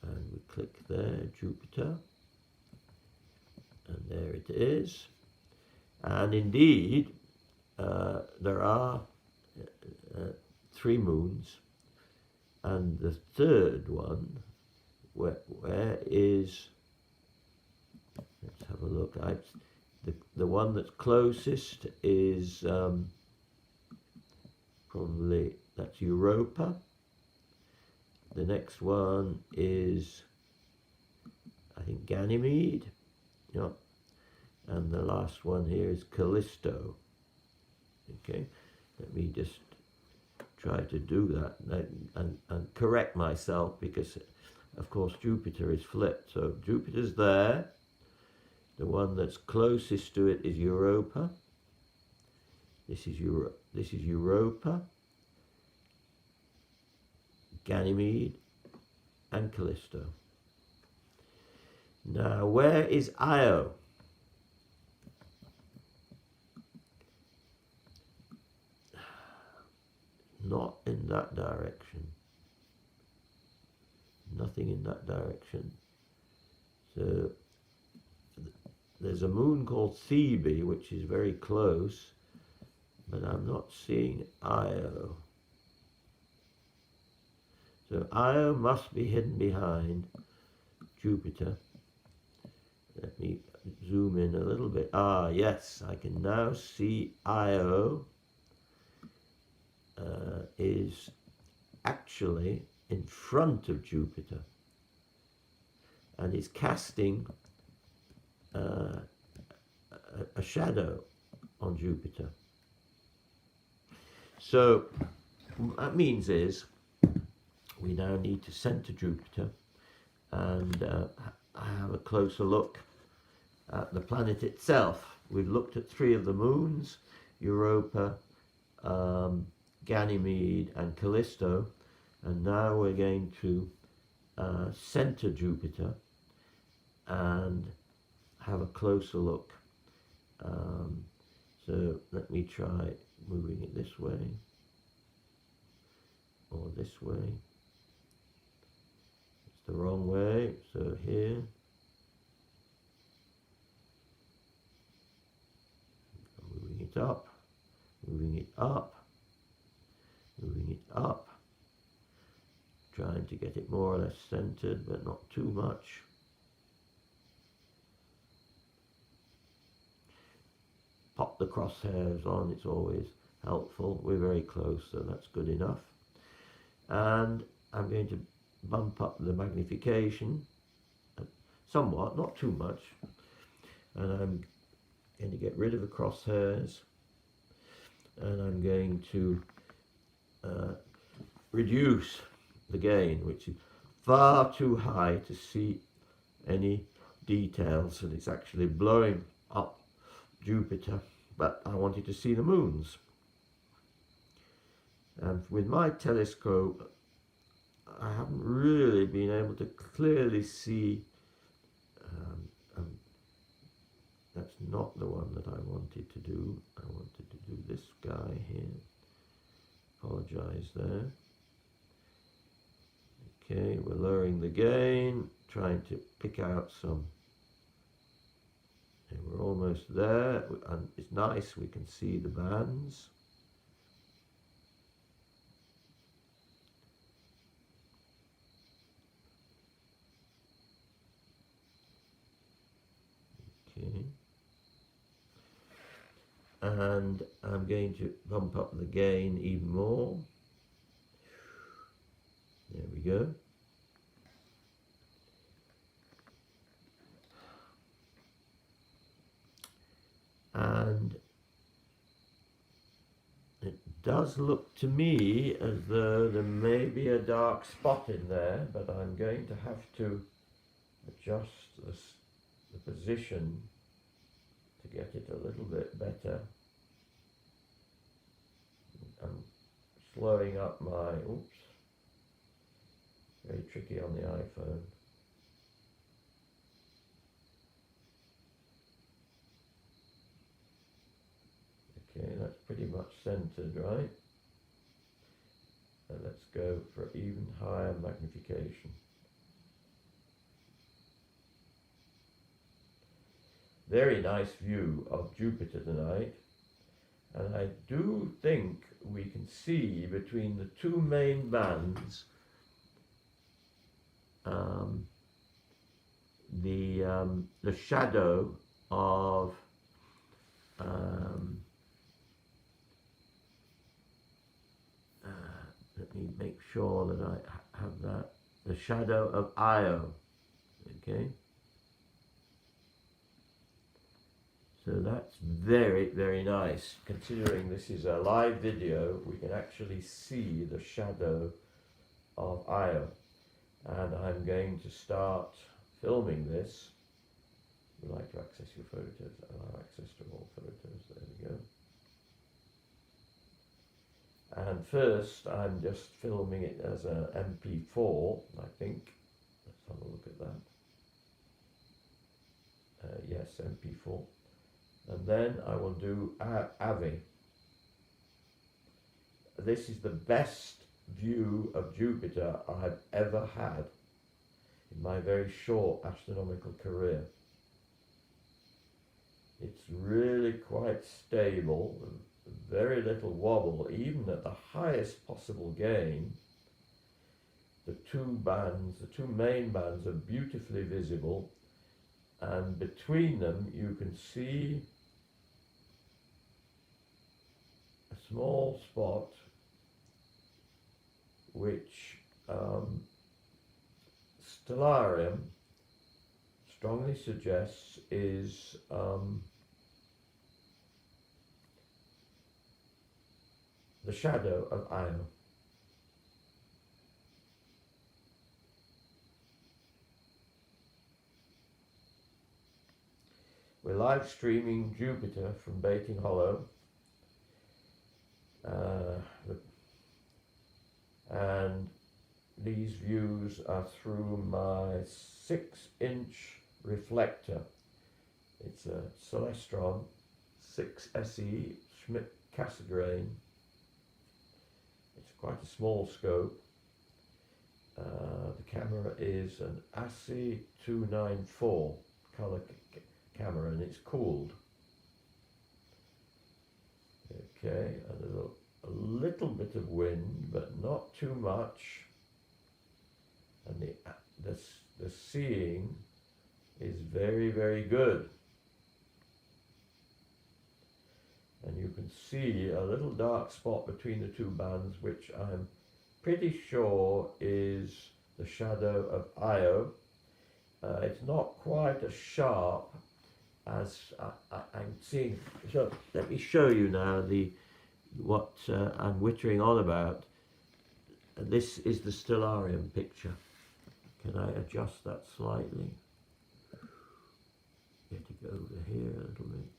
And we click there, Jupiter, and there it is. And indeed, there are 3 moons, and the 3rd one, where is, let's have a look. The one that's closest is probably, that's Europa. The next one is, I think, Ganymede. Yep. And the last one here is Callisto. Okay, let me just try to do that and correct myself, because of course Jupiter is flipped. So Jupiter's there. The one that's closest to it is Europa. This is Europa, Ganymede, and Callisto. Now, where is Io? Not in that direction. Nothing in that direction. So there's a moon called Thebe, which is very close, but I'm not seeing Io. So Io must be hidden behind Jupiter. Let me zoom in a little bit. Ah, yes, I can now see Io is actually in front of Jupiter and is casting a shadow on Jupiter. So what that means is we now need to center Jupiter and have a closer look at the planet itself. We've looked at 3 of the moons, Europa, Ganymede, and Callisto, and now we're going to center Jupiter and have a closer look. So let me try moving it this way or this way. It's the wrong way, so here. Moving it up, moving it up, moving it up. Trying to get it more or less centered, but not too much. Pop the crosshairs on, it's always helpful. We're very close, so that's good enough. And I'm going to bump up the magnification somewhat, not too much. And I'm going to get rid of the crosshairs. And I'm going to reduce the gain, which is far too high to see any details, and it's actually blowing up Jupiter, but I wanted to see the moons. And with my telescope, I haven't really been able to clearly see. That's not the one that I wanted to do. I wanted to do this guy here. Apologize there. Okay, we're lowering the gain, trying to pick out some. And we're almost there, and it's nice, we can see the bands. Okay. And I'm going to bump up the gain even more. There we go. And it does look to me as though there may be a dark spot in there, but I'm going to have to adjust the position to get it a little bit better. I'm slowing up my, oops, very tricky on the iPhone. Okay, that's pretty much centered, right? And let's go for even higher magnification. Very nice view of Jupiter tonight, and I do think we can see between the two main bands the shadow of let me make sure that I have that, the shadow of Io. Okay, so that's very, very nice. Considering this is a live video, we can actually see the shadow of Io. And I'm going to start filming this. Would you like to access your photos? Allow access to all photos. There we go. And first, I'm just filming it as an MP4, I think. Let's have a look at that. Yes, MP4. And then I will do AVI. This is the best view of Jupiter I've ever had in my very short astronomical career. It's really quite stable, very little wobble, even at the highest possible gain. The two main bands are beautifully visible, and between them you can see a small spot which Stellarium strongly suggests is the shadow of Io. We're live streaming Jupiter from Baiting Hollow. And these views are through my 6-inch reflector. It's a Celestron 6SE Schmidt Cassegrain. It's quite a small scope. The camera is an ASCII 294 color camera, and it's cooled. Okay, a little bit of wind, but not too much, and the seeing is very, very good. And you can see a little dark spot between the two bands, which I'm pretty sure is the shadow of Io. It's not quite as sharp as I'm seeing. So let me show you now what I'm wittering on about. This is the Stellarium picture. Can I adjust that slightly? get it over here a little bit.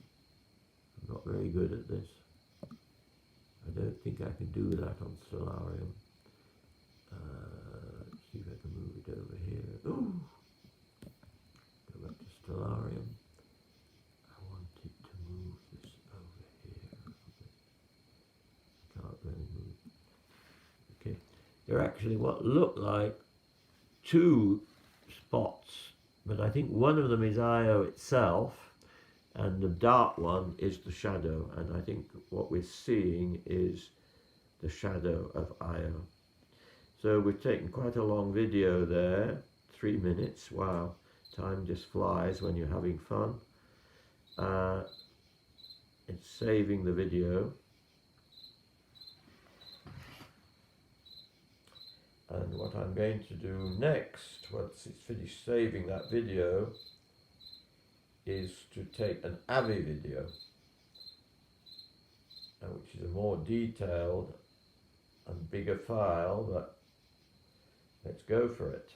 I'm not very good at this. I don't think I can do that on Stellarium. Let's see if I can move it over here. Ooh! Go back to Stellarium. I want it to move this over here a little bit. Can't really move. Okay. They're actually what look like two spots, but I think one of them is Io itself, and the dark one is the shadow, and I think what we're seeing is the shadow of Io. So we've taken quite a long video there, 3 minutes. Wow, time just flies when you're having fun. It's saving the video. And what I'm going to do next, once it's finished saving that video, is to take an AVI video, which is a more detailed and bigger file, but let's go for it.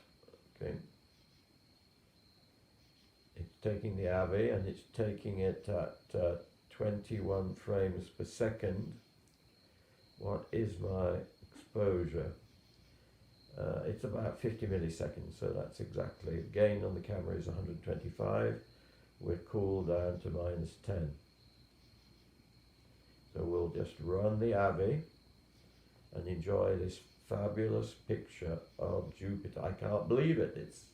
Okay. It's taking the AVI and it's taking it at 21 frames per second. What is my exposure? It's about 50 milliseconds, so that's exactly. Gain on the camera is 125. We're cooled down to -10. So we'll just run the AVI and enjoy this fabulous picture of Jupiter. I can't believe it. It's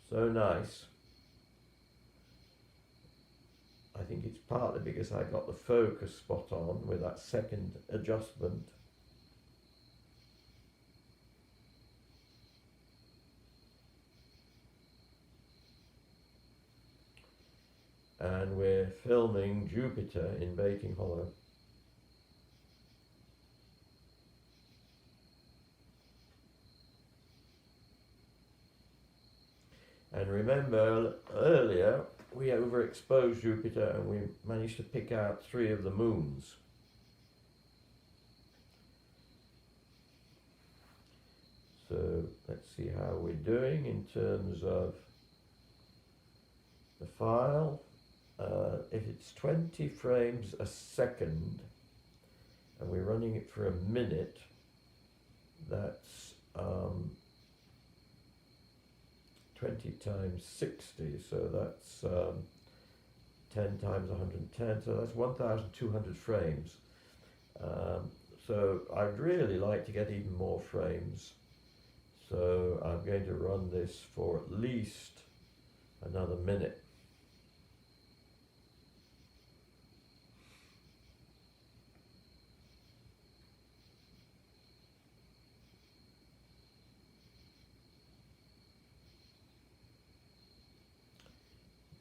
so nice. I think it's partly because I got the focus spot on with that second adjustment. And we're filming Jupiter in Baking Hollow. And remember, earlier we overexposed Jupiter and we managed to pick out 3 of the moons. So let's see how we're doing in terms of the file. If it's 20 frames a second and we're running it for a minute, that's 20 times 60, so that's 10 times 110, so that's 1,200 frames. So I'd really like to get even more frames, so I'm going to run this for at least another minute.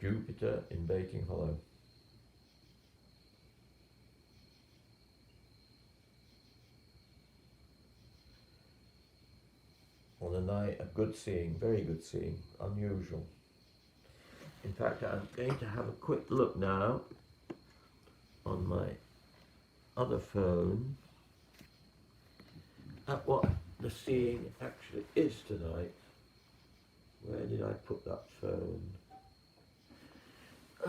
Jupiter in Baking Hollow. On a night of good seeing, very good seeing, unusual. In fact, I'm going to have a quick look now on my other phone at what the seeing actually is tonight. Where did I put that phone? I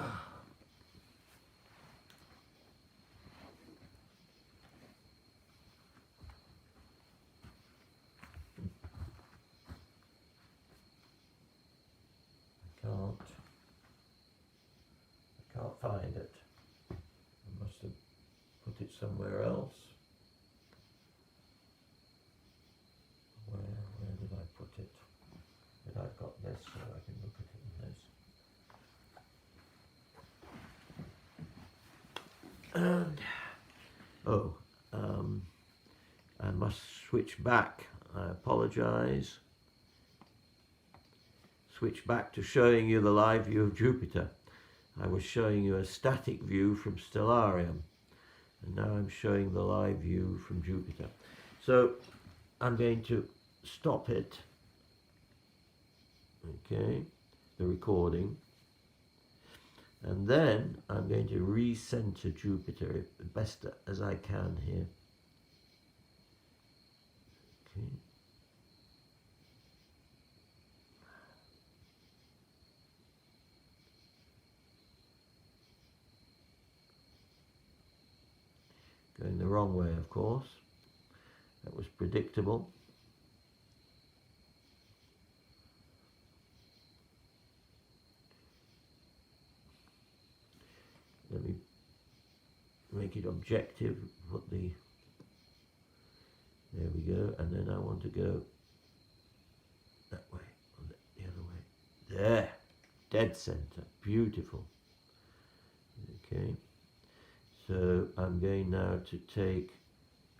can't find it. I must have put it somewhere else. Where did I put it? And I've got this so I can look at it in this. And I must switch back. I apologize. Switch back to showing you the live view of Jupiter. I was showing you a static view from Stellarium, and now I'm showing the live view from Jupiter. So I'm going to stop it, okay, the recording, and then I'm going to recenter Jupiter as best as I can here. Okay. wrong way, of course. That was predictable. Let me make it objective, put the, there we go, and then I want to go that way, or the other way. There, dead center, beautiful. Okay, so I'm going now to take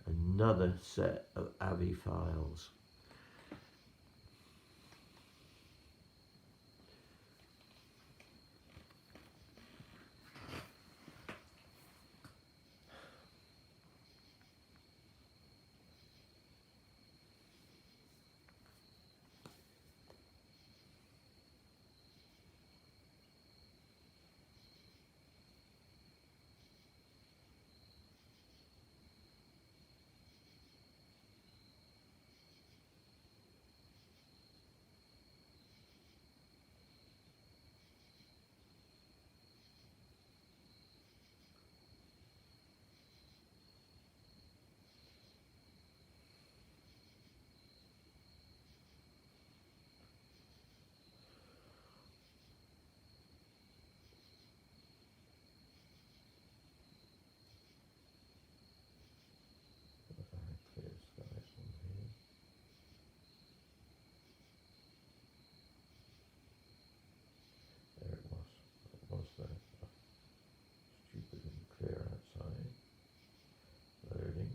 another set of AVI files. Stupid and clear outside. Loading.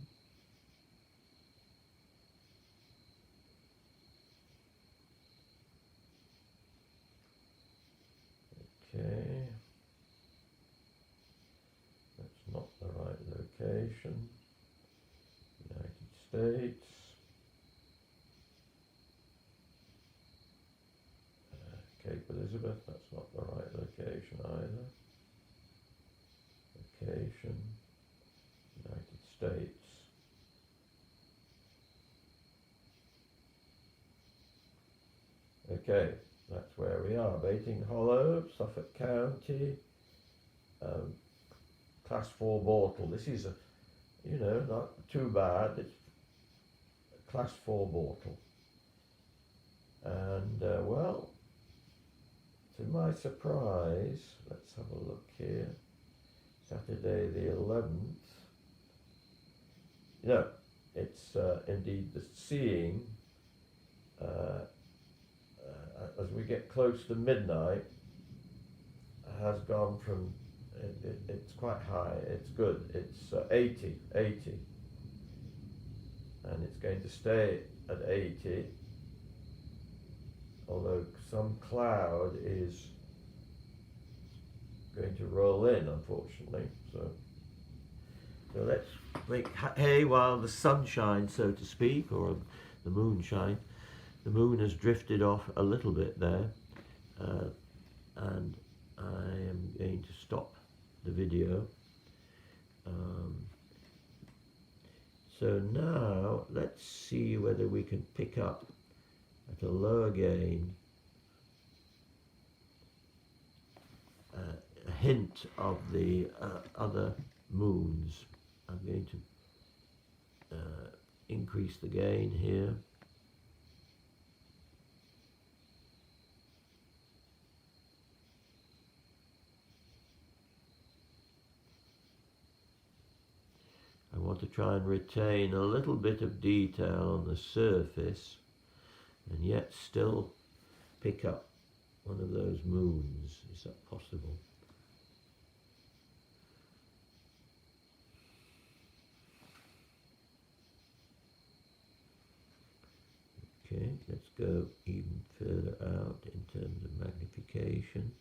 Okay. That's not the right location. United States. Cape Elizabeth, that's not the right location either. Location, United States. Okay, that's where we are. Baiting Hollow, Suffolk County, Class 4 Bortle. This is, not too bad. It's Class 4 Bortle. And, well, to my surprise, let's have a look here. Saturday the 11th. No, it's indeed the seeing, as we get close to midnight, has gone from, it's quite high, it's good, it's 80, and it's going to stay at 80, although some cloud is going to roll in, unfortunately. So let's make hay while the sun shines, so to speak, or the moon shines. The moon has drifted off a little bit there, and I am going to stop the video. So now let's see whether we can pick up at a lower gain a hint of the other moons. I'm going to increase the gain here. I want to try and retain a little bit of detail on the surface and yet still pick up one of those moons. Is that possible? Okay, let's go even further out in terms of magnification.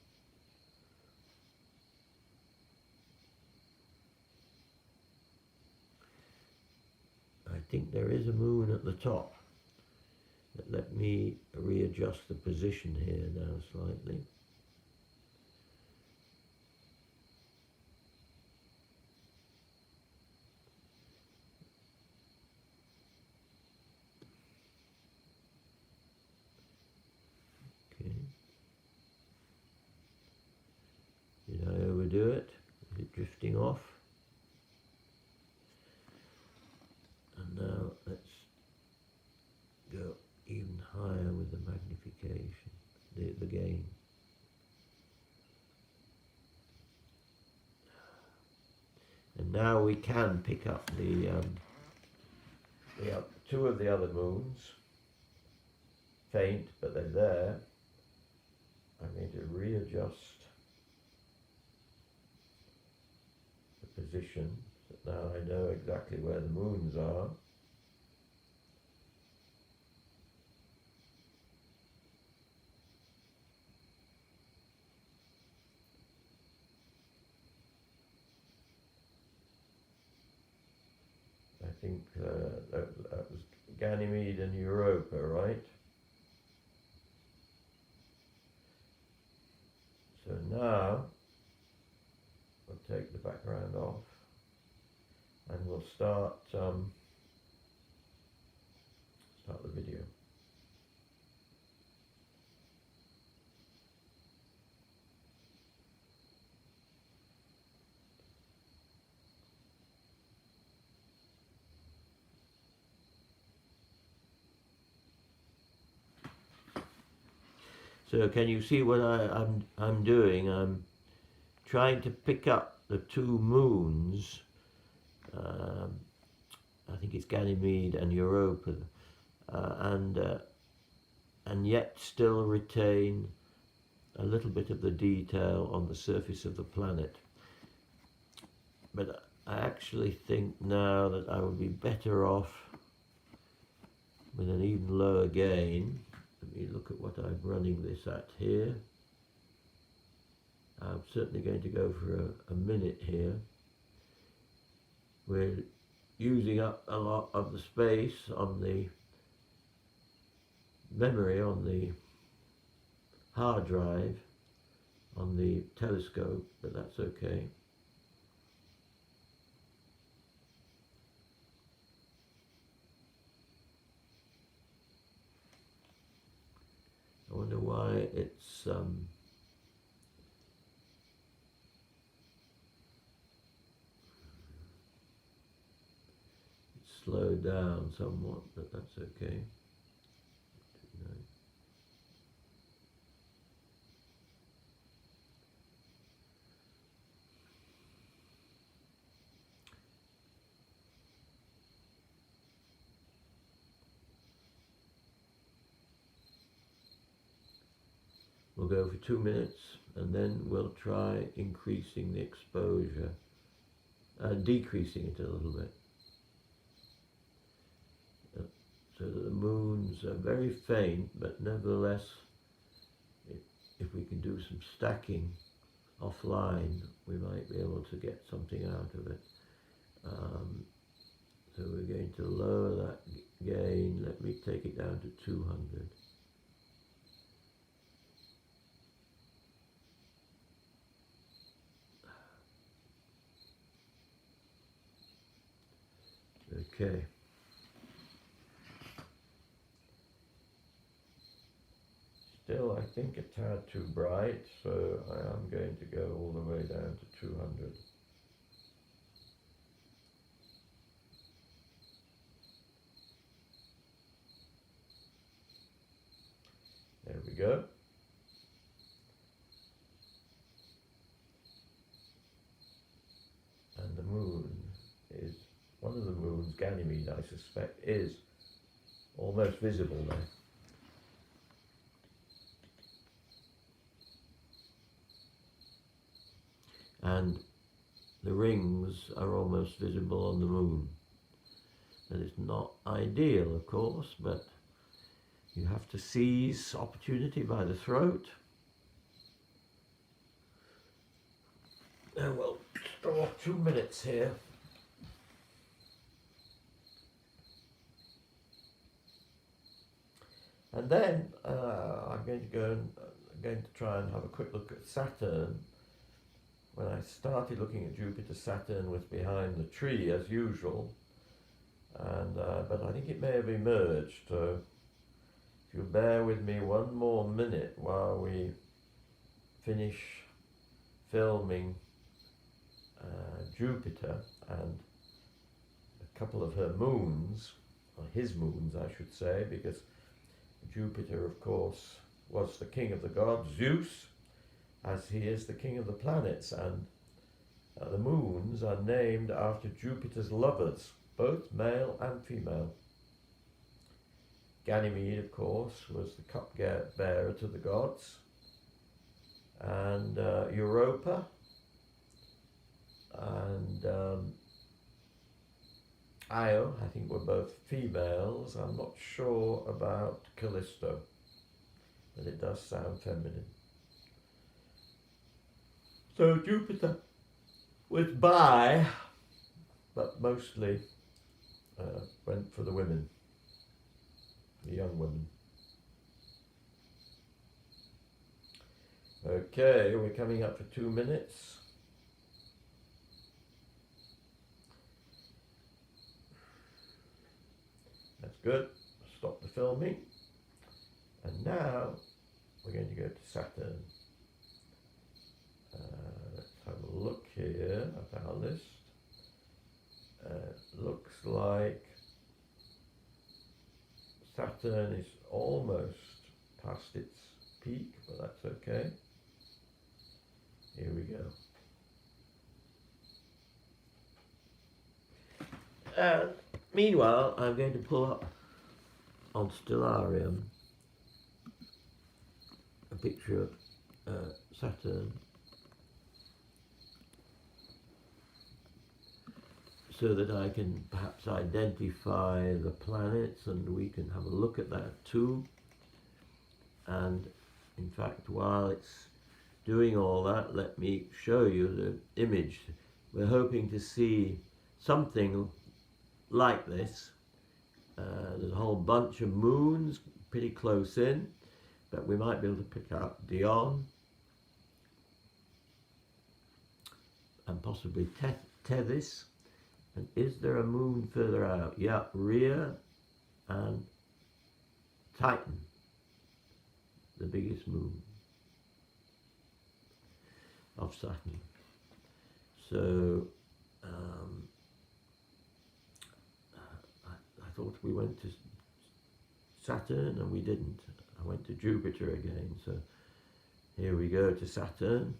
I think there is a moon at the top. Let me readjust the position here now slightly. Okay. Did I overdo it? Is it drifting off? the gain. And now we can pick up the two of the other moons, faint, but they're there. I'm going to readjust the position, so now I know exactly where the moons are. I think that was Ganymede and Europa, right? So now we'll take the background off and we'll start the video. So can you see what I'm doing? I'm trying to pick up the two moons. I think it's Ganymede and Europa, and yet still retain a little bit of the detail on the surface of the planet. But I actually think now that I would be better off with an even lower gain. Let me look at what I'm running this at here. I'm certainly going to go for a minute here. We're using up a lot of the space on the memory, on the hard drive, on the telescope, but that's okay. I wonder why it's slowed down somewhat, but that's okay. We'll go for 2 minutes and then we'll try increasing the exposure and decreasing it a little bit, so that the moons are very faint, but nevertheless, if we can do some stacking offline, we might be able to get something out of it. So we're going to lower that gain. Let me take it down to 200. Okay. Still, I think a tad too bright, so I am going to go all the way down to 200. There we go. And the moon is, one of the moons, Ganymede, I suspect, is almost visible there. And the rings are almost visible on the moon. And it's not ideal, of course, but you have to seize opportunity by the throat. And we'll store 2 minutes here. And then I'm going to try and have a quick look at Saturn. When I started looking at Jupiter, Saturn was behind the tree as usual, and but I think it may have emerged. So if you'll bear with me one more minute while we finish filming Jupiter and a couple of her moons, or his moons I should say, because Jupiter, of course, was the king of the gods, Zeus, as he is the king of the planets, and the moons are named after Jupiter's lovers, both male and female. Ganymede, of course, was the cup-bearer to the gods, and Europa and Io, I think, were both females. I'm not sure about Callisto, but it does sound feminine. So Jupiter was bi, but mostly went for the women, the young women. Okay, we're coming up for 2 minutes. That's good. Stop the filming. And now we're going to go to Saturn. Let's have a look here at our list. Looks like Saturn is almost past its peak, but that's okay. Here we go. And meanwhile, I'm going to pull up on Stellarium a picture of Saturn, so that I can perhaps identify the planets, and we can have a look at that too. And in fact, while it's doing all that, let me show you the image. We're hoping to see something like this. There's a whole bunch of moons pretty close in, but we might be able to pick up Dion and possibly Tethys. And is there a moon further out? Yeah, Rhea and Titan, the biggest moon of Saturn. So I thought we went to Saturn, and we didn't. I went to Jupiter again. So here we go to Saturn.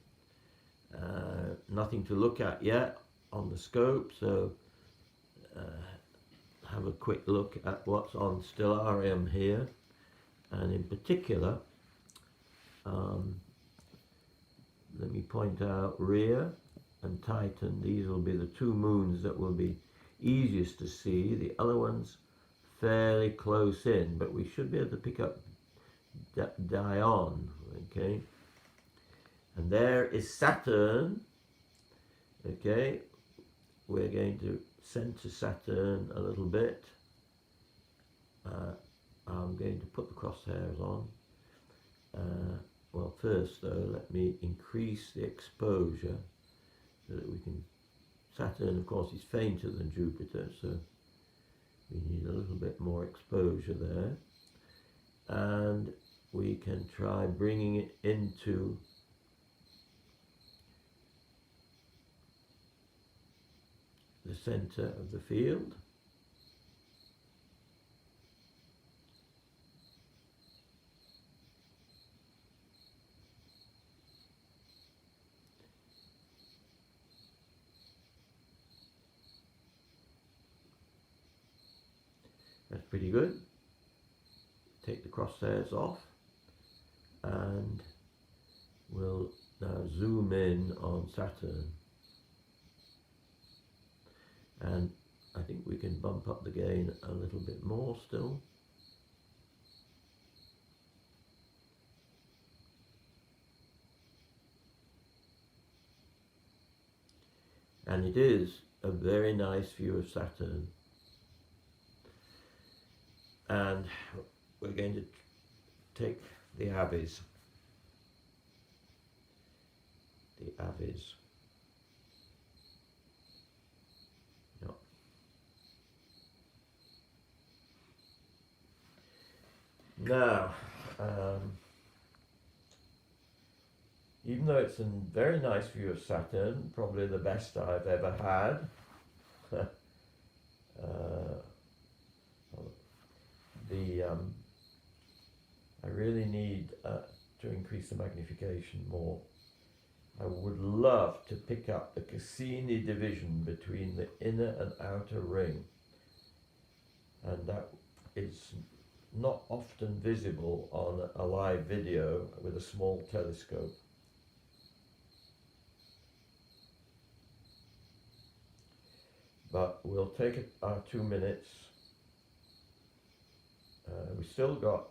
Nothing to look at yet on the scope, so have a quick look at what's on Stellarium here, and in particular let me point out Rhea and Titan. These will be the two moons that will be easiest to see. The other ones fairly close in, but we should be able to pick up Dion. Okay, and there is Saturn. Okay, we're going to center Saturn a little bit. I'm going to put the crosshairs on. Well, first though, let me increase the exposure so that we can. Saturn, of course, is fainter than Jupiter, so we need a little bit more exposure there. And we can try bringing it into the center of the field. That's pretty good. Take the crosshairs off, and we'll now zoom in on Saturn. And I think we can bump up the gain a little bit more still. And it is a very nice view of Saturn. And we're going to take the Aves. The Aves. Yep. Now, even though it's a very nice view of Saturn, probably the best I've ever had, I really need to increase the magnification more. I would love to pick up the Cassini division between the inner and outer ring, and that is not often visible on a live video with a small telescope. But we'll take our 2 minutes. We still got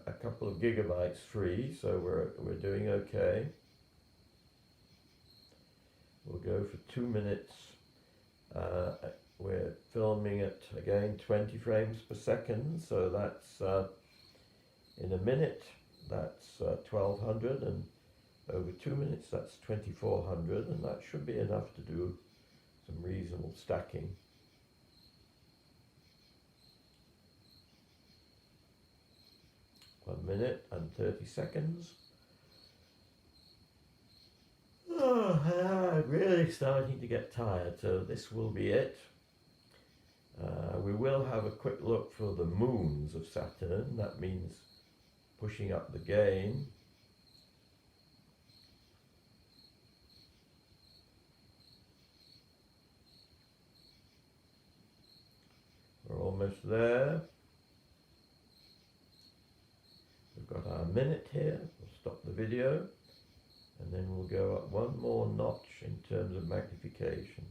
a couple of gigabytes free, so we're doing okay. We'll go for 2 minutes. We're filming at, again, 20 frames per second, so that's in a minute, that's 1200, and over 2 minutes, that's 2400, and that should be enough to do some reasonable stacking. One minute and 30 seconds. Oh, I'm really starting to get tired, so this will be it. We will have a quick look for the moons of Saturn. That means pushing up the gain. We're almost there. We've got our minute here. We'll stop the video, and then we'll go up one more notch in terms of magnification.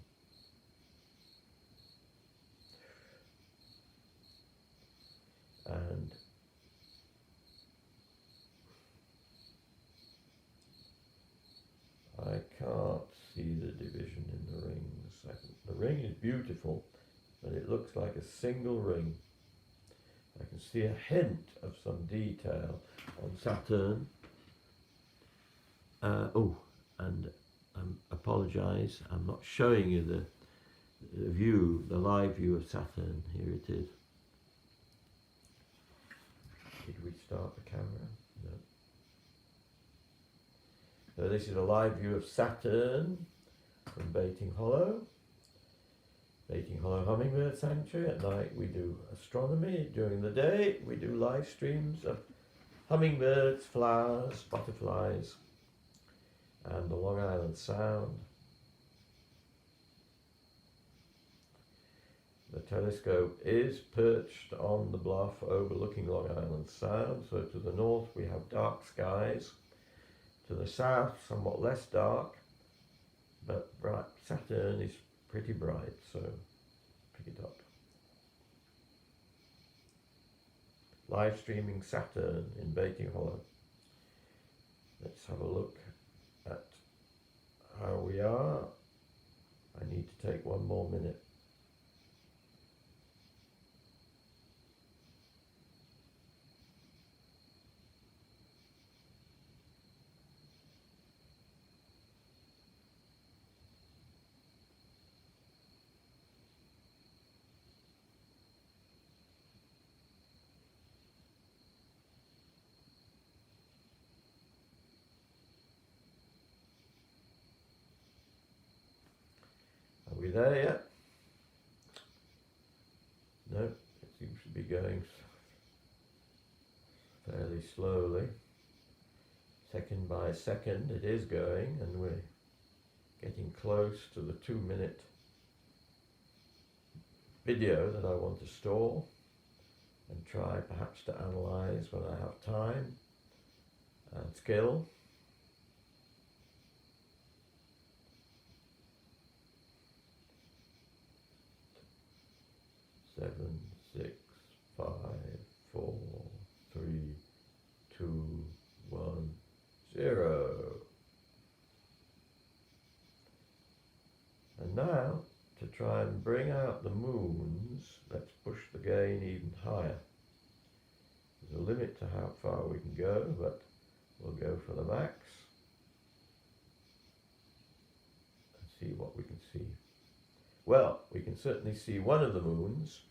And I can't see the division in the rings. The ring is beautiful, but it looks like a single ring. I can see a hint of some detail on Saturn. And I apologise, I'm not showing you the view, the live view of Saturn. Here it is. Did we start the camera? No. So this is a live view of Saturn from Baiting Hollow. Baiting Hollow Hummingbird Sanctuary. At night we do astronomy. During the day we do live streams of hummingbirds, flowers, butterflies, and the Long Island Sound. The telescope is perched on the bluff overlooking Long Island Sound. So to the north we have dark skies. To the south, somewhat less dark, but bright. Saturn is pretty bright, so pick it up. Live streaming Saturn in Baiting Hollow. Let's have a look at how we are. I need to take one more minute. Are we there yet? No, it seems to be going fairly slowly. Second by second it is going, and we're getting close to the 2 minute video that I want to store and try perhaps to analyze when I have time and skill. Seven, 6, 5, 4, 3, 2, 1, 0. And now, to try and bring out the moons, let's push the gain even higher. There's a limit to how far we can go, but we'll go for the max and see what we can see. Well, we can certainly see one of the moons,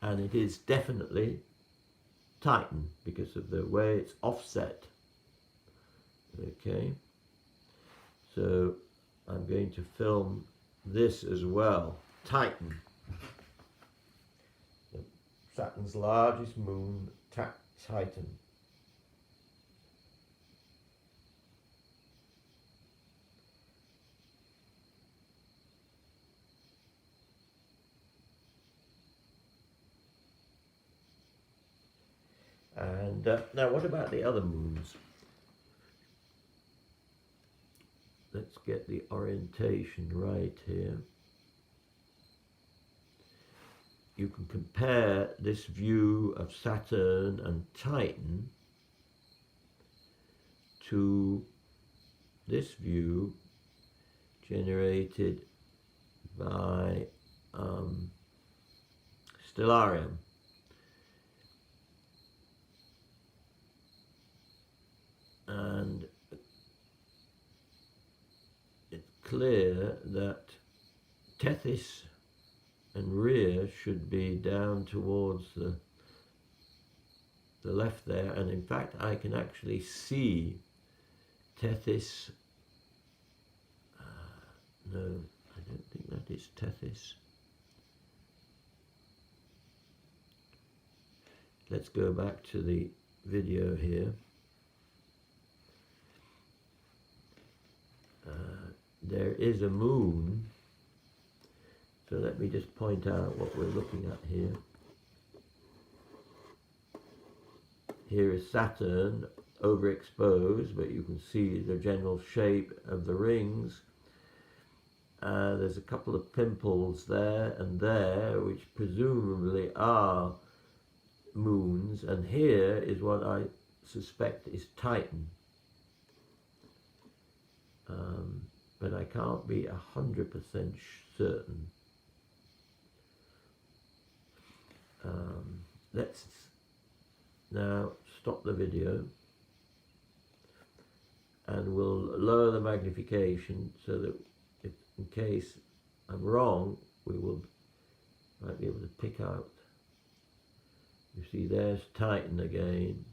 and it is definitely Titan because of the way it's offset. Okay, so I'm going to film this as well. Titan, Saturn's largest moon, Titan. And now what about the other moons? Let's get the orientation right here. You can compare this view of Saturn and Titan to this view generated by Stellarium. And it's clear that Tethys and Rhea should be down towards the left there, and in fact I can actually see Tethys. No, I don't think that is Tethys. Let's go back to the video here. There is a moon, so let me just point out what we're looking at here. Here is Saturn overexposed, but you can see the general shape of the rings. There's a couple of pimples there and there, which presumably are moons, and here is what I suspect is Titan. But I can't be 100% certain. Let's now stop the video, and we'll lower the magnification so that if, in case I'm wrong, we might be able to pick out. You see, there's Titan again.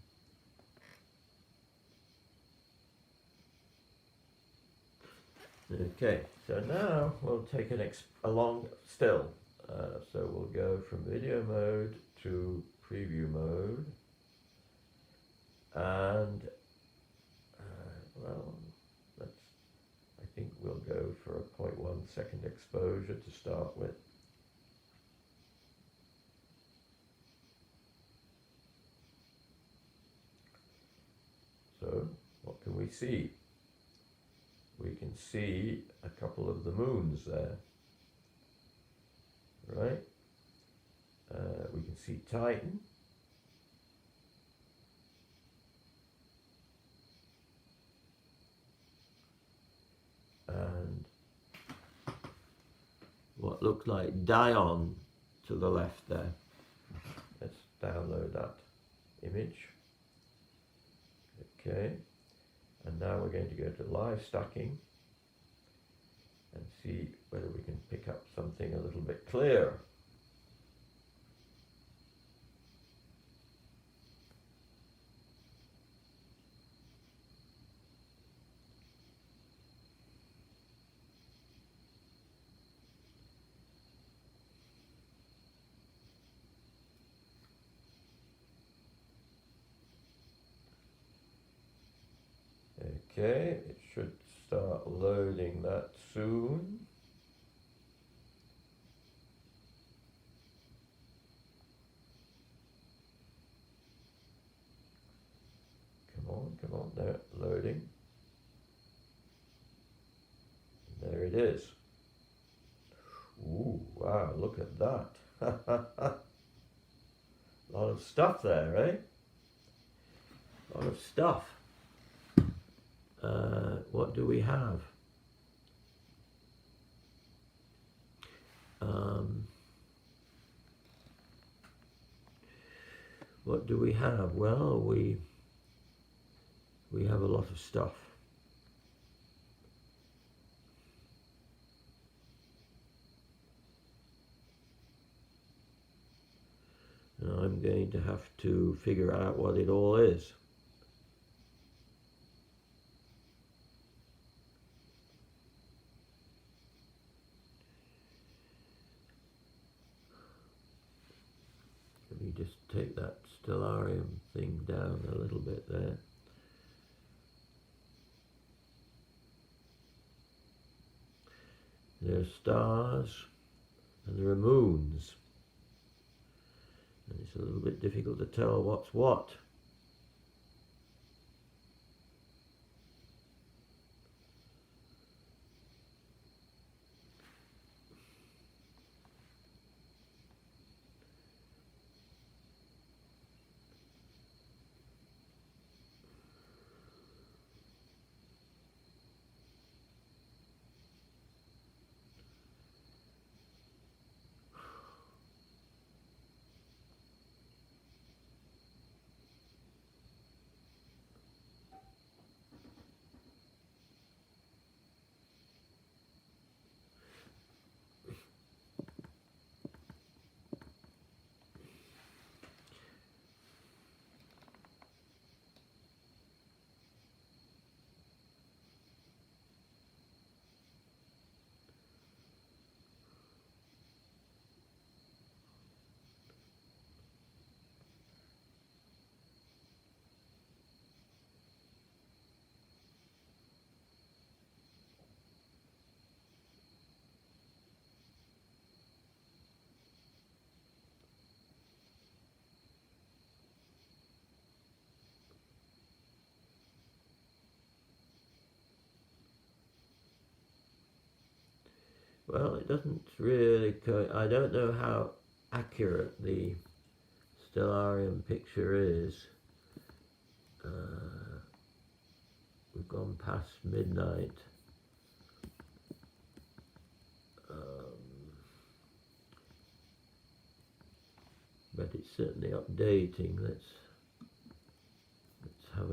Okay, so now we'll take a long still. So we'll go from video mode to preview mode, and well, I think we'll go for a 0.1 second exposure to start with. So what can we see? We can see a couple of the moons there, right? We can see Titan. And what looks like Dion to the left there. Let's download that image. Okay. And now we're going to go to live stacking and see whether we can pick up something a little bit clearer. Okay, it should start loading that soon. Come on, there, loading. There it is. Ooh, wow, look at that. A lot of stuff there, eh? A lot of stuff. What do we have? What do we have? Well, we have a lot of stuff. And I'm going to have to figure out what it all is. Let me just take that stellarium thing down a little bit there. There are stars and there are moons, and it's a little bit difficult to tell what's what. Well, it doesn't really, I don't know how accurate the stellarium picture is. We've gone past midnight. But it's certainly updating. Let's have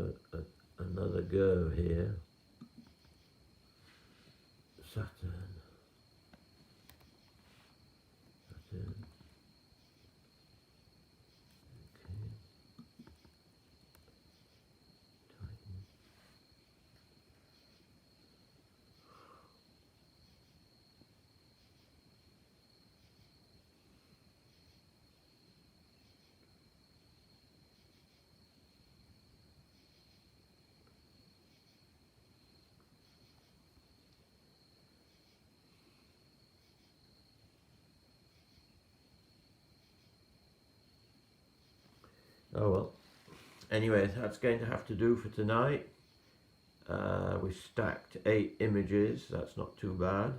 another go here. Saturn. Okay. Titan. Oh well. Anyway, that's going to have to do for tonight. We stacked 8 images. That's not too bad.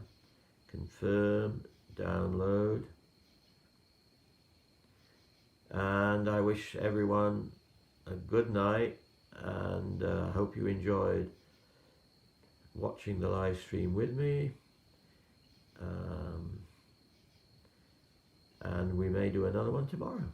Confirm, download. And I wish everyone a good night, and I hope you enjoyed watching the live stream with me. And we may do another one tomorrow.